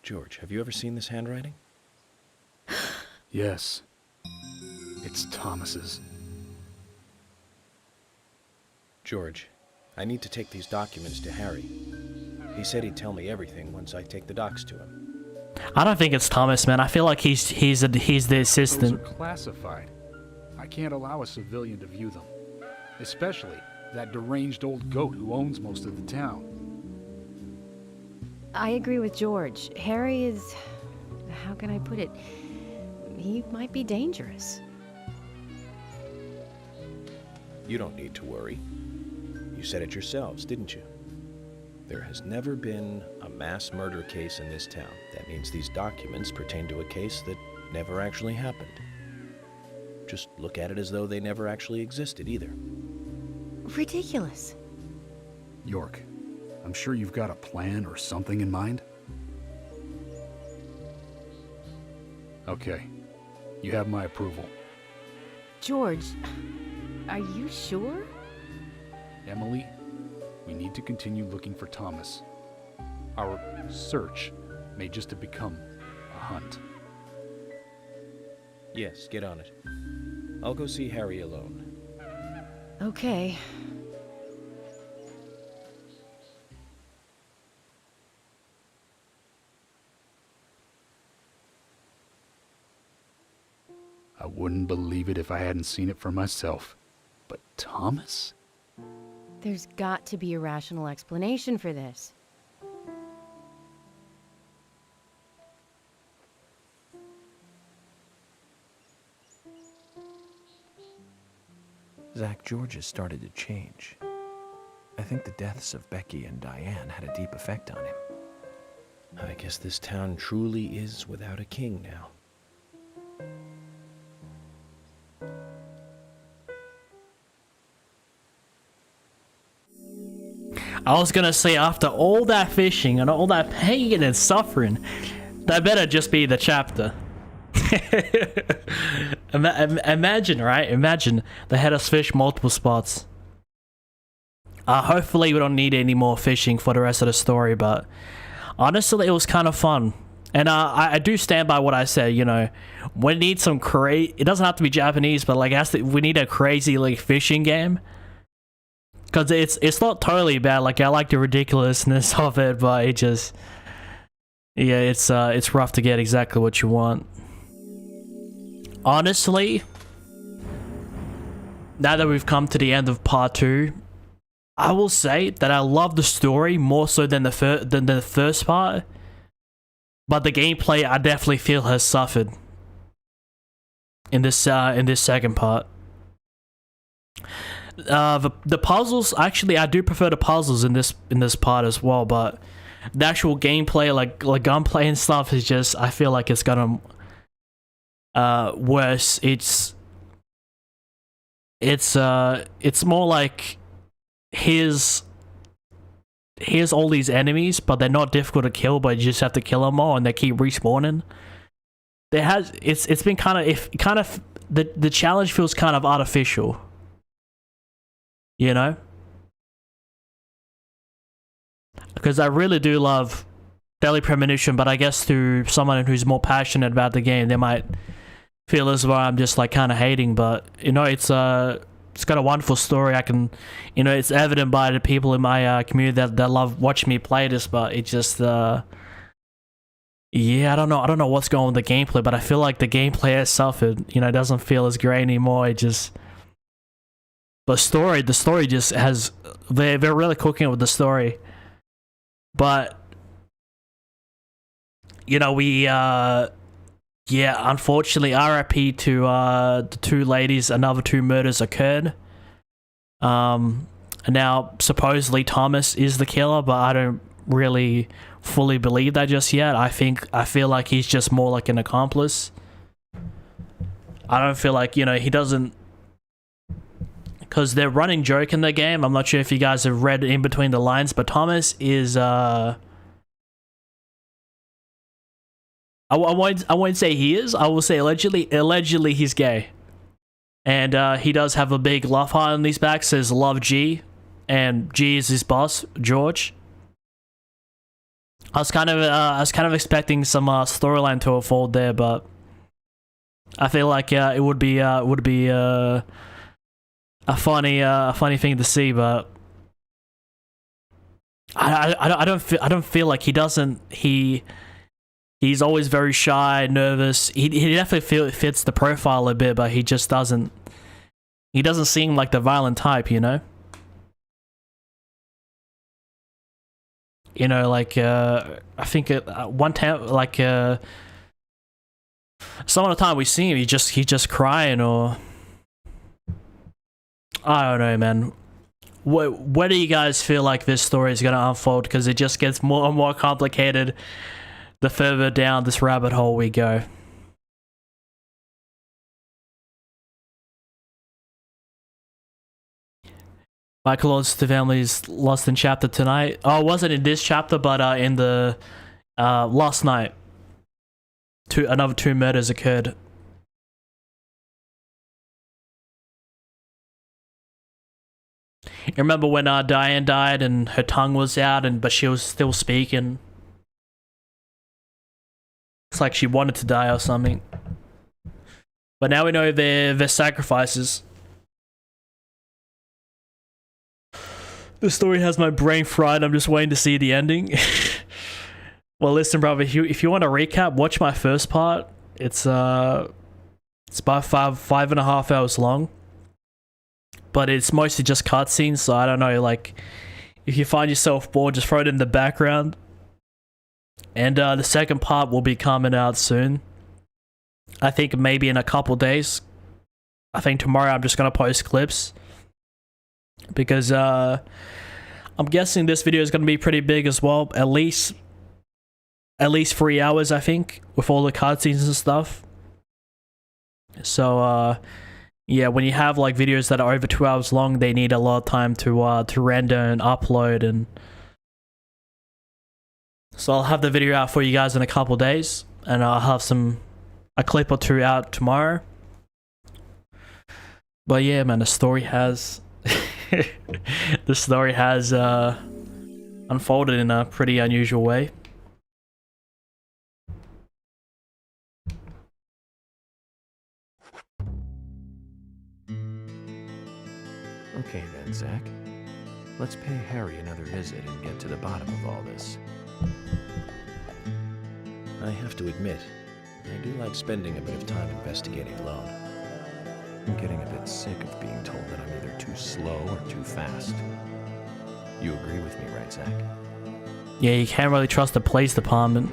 George, have you ever seen this handwriting?
Yes. It's Thomas's.
George, I need to take these documents to Harry. He said he'd tell me everything once I take the docs to him.
I don't think it's Thomas, man. I feel like he's the assistant.
Those are classified. I can't allow a civilian to view them. Especially that deranged old goat who owns most of the town.
I agree with George. Harry is... how can I put it? He might be dangerous.
You don't need to worry. You said it yourselves, didn't you? There has never been a mass murder case in this town. That means these documents pertain to a case that never actually happened. Just look at it as though they never actually existed either.
Ridiculous.
York, I'm sure you've got a plan or something in mind? Okay. You have my approval.
George, are you sure?
Emily, we need to continue looking for Thomas. Our search may just have become a hunt.
Yes, get on it. I'll go see Harry alone.
Okay.
I wouldn't believe it if I hadn't seen it for myself. But Thomas?
There's got to be a rational explanation for this.
Zach, George has started to change. I think the deaths of Becky and Diane had a deep effect on him. I guess this town truly is without a king now.
I was gonna say, after all that fishing and all that pain and suffering, that better just be the chapter. Imagine, right? Imagine they had us fish multiple spots. Hopefully we don't need any more fishing for the rest of the story, but honestly it was kind of fun. And I do stand by what I said, you know, we need some it doesn't have to be Japanese, but like we need a crazy like fishing game. Cause it's not totally bad. Like I like the ridiculousness of it, but it just, yeah, it's rough to get exactly what you want. Honestly, now that we've come to the end of part 2, I will say that I love the story more so than the first part, but the gameplay I definitely feel has suffered in this second part. The puzzles, actually I do prefer the puzzles in this part as well, but the actual gameplay, like gunplay and stuff, is just, I feel like it's gotten worse. It's more like here's all these enemies, but they're not difficult to kill, but you just have to kill them all and they keep respawning. It's been kind of the challenge feels kind of artificial. You know? Because I really do love Deadly Premonition, but I guess to someone who's more passionate about the game, they might feel as though I'm just like kind of hating. But you know, it's got a wonderful story. I can, you know, it's evident by the people in my community that love watching me play this. But it just, yeah, I don't know what's going on with the gameplay, but I feel like the gameplay has suffered. You know, it doesn't feel as great anymore. It just, but the story just has, they're really cooking it with the story. But you know, we yeah, unfortunately, RIP to the 2 ladies. Another 2 murders occurred. Now supposedly Thomas is the killer, but I don't really fully believe that just yet. I feel like he's just more like an accomplice. I don't feel like, you know, he doesn't, because they're running joke in the game. I'm not sure if you guys have read in between the lines, but Thomas is I won't say he is. I will say allegedly he's gay, and he does have a big love heart on his back. Says love G, and G is his boss, George. I was kind of expecting some storyline to unfold there, but I feel like it would be a funny thing to see. But I don't feel like he's always very shy, nervous. He definitely fits the profile a bit, but he just doesn't seem like the violent type, you know? You know, like, I think one time, like, some of the time we see him, he's just crying, or I don't know, man. Where do you guys feel like this story is going to unfold? Because it just gets more and more complicated the further down this rabbit hole we go. Michael lost the family's lost in chapter tonight. Oh, it wasn't in this chapter, but in the last night, another 2 murders occurred. You remember when Diane died and her tongue was out, but she was still speaking? It's like she wanted to die or something. But now we know they're sacrifices. The story has my brain fried. I'm just waiting to see the ending. Well, listen, brother. If you want a recap, watch my first part. It's about 5.5 hours long. But it's mostly just cutscenes, so I don't know. Like, if you find yourself bored, just throw it in the background. And the second part will be coming out soon. I think maybe in a couple days. I think tomorrow I'm just gonna post clips. Because I'm guessing this video is gonna be pretty big as well. At least 3 hours, I think, with all the cutscenes and stuff. So yeah, when you have like videos that are over 2 hours long, they need a lot of time to render and upload, and so I'll have the video out for you guys in a couple days, and I'll have a clip or 2 out tomorrow. But yeah, man, the story has unfolded in a pretty unusual way.
Okay then, Zach. Let's pay Harry another visit and get to the bottom of all this. I have to admit, I do like spending a bit of time investigating alone. I'm getting a bit sick of being told that I'm either too slow or too fast. You agree with me, right, Zach?
Yeah, you can't really trust the police department,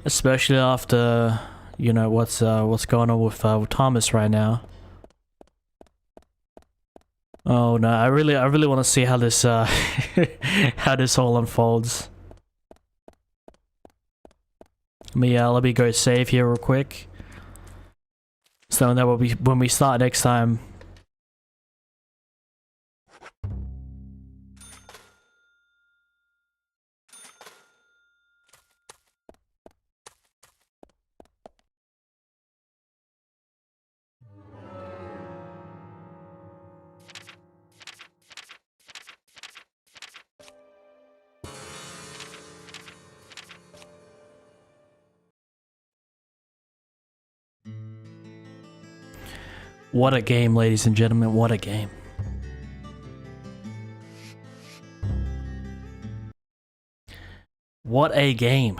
especially after, you know, what's going on with Thomas right now. Oh no, I really want to see how this how this all unfolds. Let me go save here real quick, so that when we start next time. What a game, ladies and gentlemen, what a game. What a game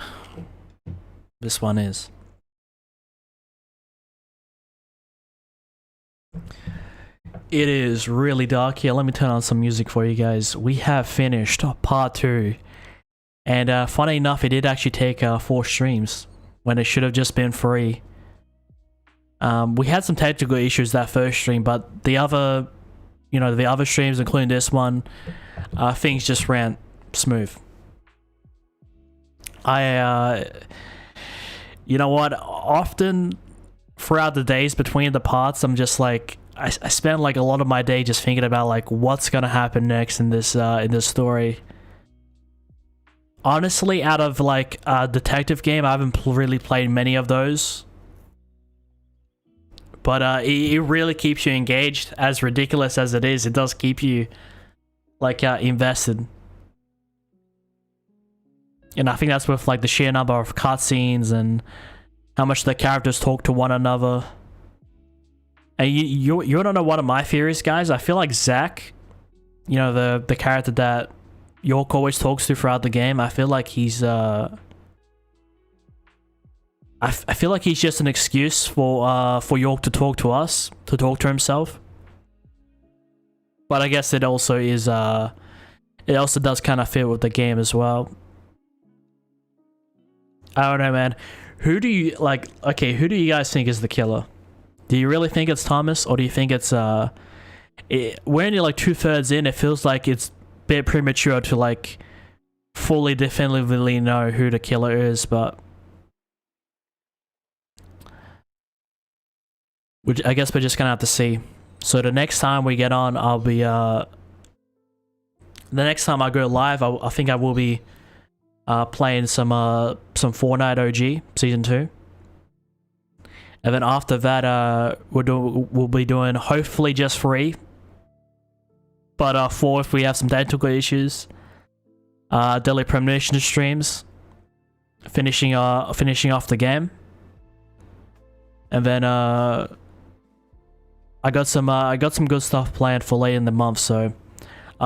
this one is. It is really dark here. Let me turn on some music for you guys. We have finished part 2. And funny enough, it did actually take 4 streams when it should have just been 3. We had some technical issues that first stream, but the other, you know, the other streams, including this one, things just ran smooth. You know what? Often throughout the days between the parts, I'm just like, I spend like a lot of my day just thinking about like what's gonna happen next in this story. Honestly, out of like a detective game, I haven't really played many of those. But it really keeps you engaged. As ridiculous as it is, it does keep you like invested. And I think that's with like the sheer number of cutscenes and how much the characters talk to one another. And you don't know one of my theories, guys. I feel like Zach, you know, the character that York always talks to throughout the game, I feel like he's I feel like he's just an excuse for York to talk to us, to talk to himself. But I guess it also is it also does kind of fit with the game as well. I don't know, man. Who do you like? Okay, who do you guys think is the killer? Do you really think it's Thomas, or do you think it's we're only like 2/3 in? It feels like it's a bit premature to like fully definitively know who the killer is, but which I guess we're just gonna have to see. So the next time we get on, I'll be the next time I go live, I think I will be playing some Fortnite OG Season 2. And then after that, we'll be doing hopefully just 3. But 4 if we have some technical issues. Deadly Premonition streams. Finishing off the game. And then I got some good stuff planned for later in the month, so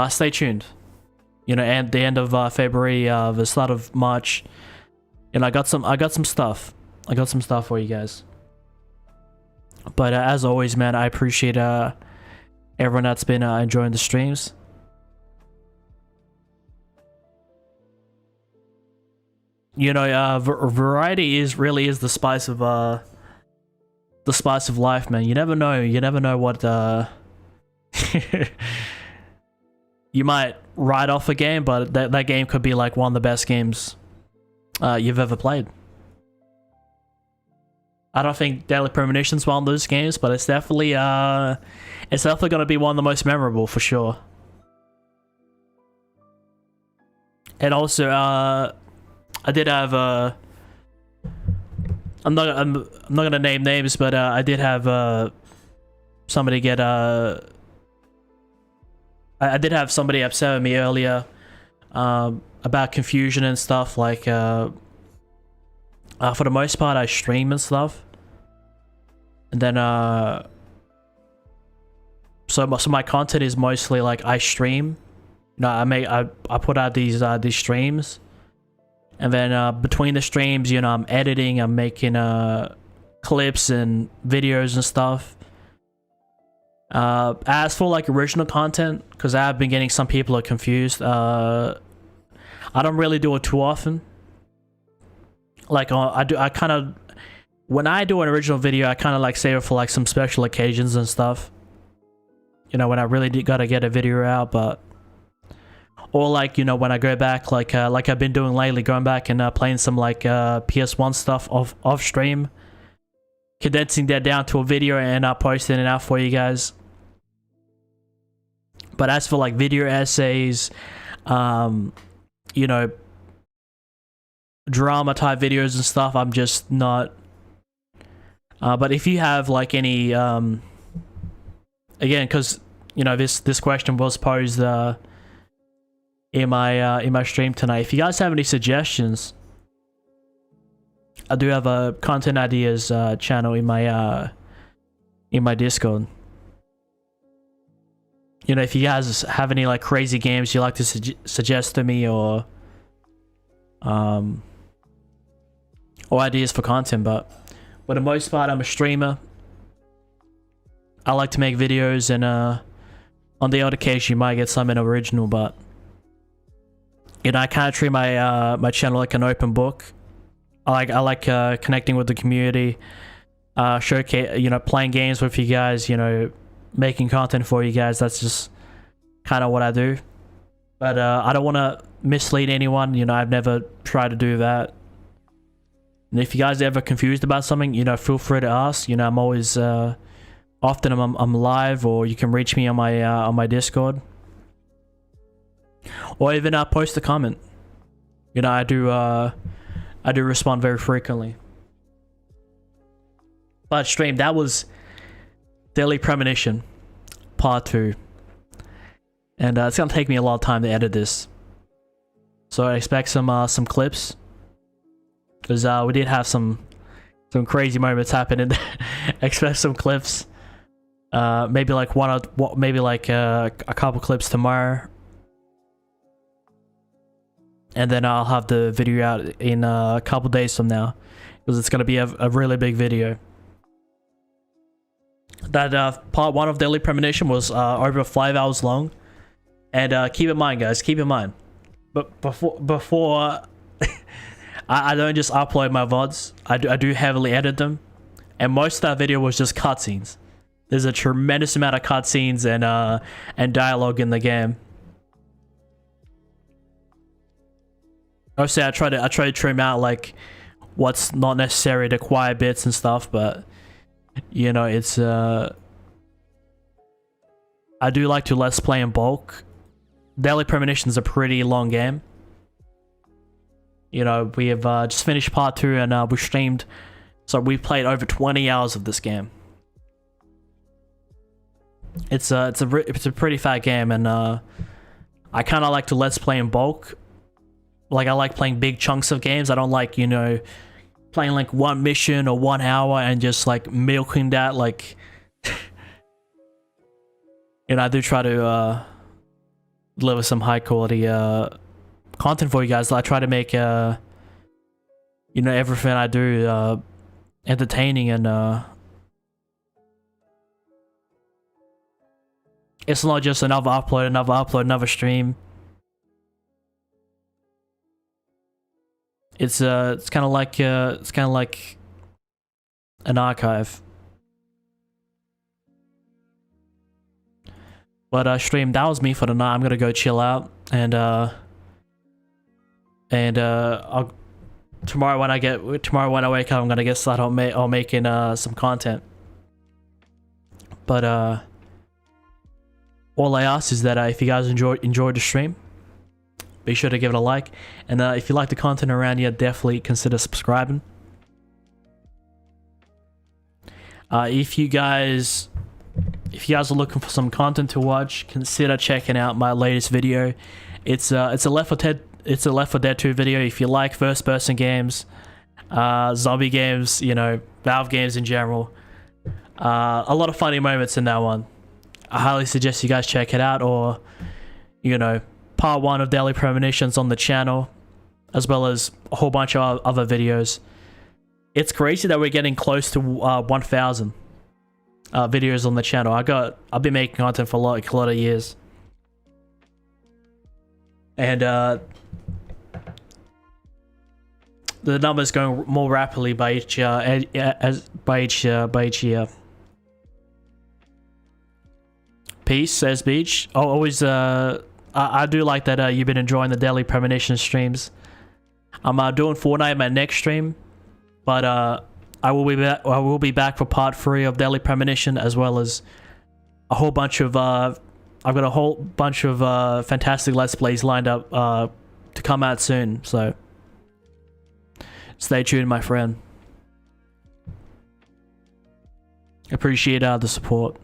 stay tuned. You know, and the end of February, the start of March, and I got some stuff. I got some stuff for you guys. But as always, man, I appreciate everyone that's been enjoying the streams. You know, variety really is the spice of life, man. You never know. You never know what you might write off a game, but that game could be like one of the best games you've ever played. I don't think Deadly Premonition's one of those games, but it's definitely going to be one of the most memorable for sure. And also, I did have I'm not gonna name names, but I did have somebody get I did have somebody upset with me earlier about confusion and stuff. Like for the most part, I stream and stuff, and then so my content is mostly like I stream. You know, I put out these streams, and then between the streams, you know, I'm editing, I'm making clips and videos and stuff. As for like original content, because I've been getting some people are confused, I don't really do it too often. Like I kind of, when I do an original video, I kind of like save it for like some special occasions and stuff. You know, when I really gotta get a video out, but or like, you know, when I go back, like I've been doing lately, going back and playing some like PS1 stuff off stream, condensing that down to a video and posting it out for you guys. But as for like video essays, you know, drama type videos and stuff, I'm just not. But if you have like any, again, because you know this question was posed in my stream tonight. If you guys have any suggestions, I do have a content ideas channel in my in my Discord. You know, if you guys have any like crazy games you like to suggest to me, or ideas for content, but for the most part, I'm a streamer. I like to make videos, and on the odd occasion, you might get something original, but you know, I can't treat my my channel like an open book. I like connecting with the community, showcase, you know, playing games with you guys, you know, making content for you guys. That's just kind of what I do. But I don't want to mislead anyone. You know, I've never tried to do that. And if you guys are ever confused about something, you know, feel free to ask. You know, I'm always often I'm live, or you can reach me on my Discord, or even post a comment. You know, I do respond very frequently. But stream, that was Deadly Premonition Part 2. And it's gonna take me a lot of time to edit this. So I expect some clips. Because we did have some crazy moments happen in there. Expect some clips. Maybe like a couple clips tomorrow. And then I'll have the video out in a couple days from now, because it's gonna be a really big video. That part 1 of Deadly Premonition was over 5 hours long, and keep in mind, guys, keep in mind, but before I don't just upload my VODs. I do heavily edit them, and most of that video was just cutscenes. There's a tremendous amount of cutscenes and dialogue in the game. Obviously, I try to trim out like what's not necessary, the quiet bits and stuff, but you know, it's I do like to let's play in bulk. Deadly Premonition is a pretty long game. You know, we have just finished part 2, and we streamed, so we played over 20 hours of this game. It's a pretty fat game, and I kind of like to let's play in bulk. Like, I like playing big chunks of games. I don't like, you know, playing like one mission or 1 hour and just like milking that. Like, you know, I do try to deliver some high quality content for you guys. I try to make you know, everything I do entertaining, and it's not just another upload, another stream. It's kind of like an archive. But stream, that was me for the night. I'm gonna go chill out, and I'll tomorrow when I wake up, I'm gonna get started on making some content. But all I ask is that if you guys enjoyed the stream, be sure to give it a like, and if you like the content around here, definitely consider subscribing. If you guys are looking for some content to watch, consider checking out my latest video. It's a Left 4 Dead 2 video. If you like first-person games, zombie games, you know, Valve games in general, a lot of funny moments in that one. I highly suggest you guys check it out, or you know, part 1 of Deadly Premonitions on the channel, as well as a whole bunch of other videos. It's crazy that we're getting close to 1,000 videos on the channel. I've been making content for like a lot of years, and the numbers going more rapidly by each year. Peace, says Beach. Oh, always I do like that you've been enjoying the Deadly Premonition streams. I'm doing Fortnite my next stream, but I will be back for part 3 of Deadly Premonition, as well as a whole bunch of I've got a whole bunch of fantastic Let's Plays lined up to come out soon, so stay tuned, my friend. Appreciate the support.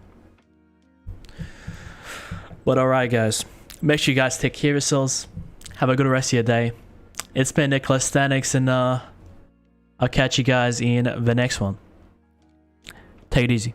But alright, guys, make sure you guys take care of yourselves. Have a good rest of your day. It's been NikolaStanix, and I'll catch you guys in the next one. Take it easy.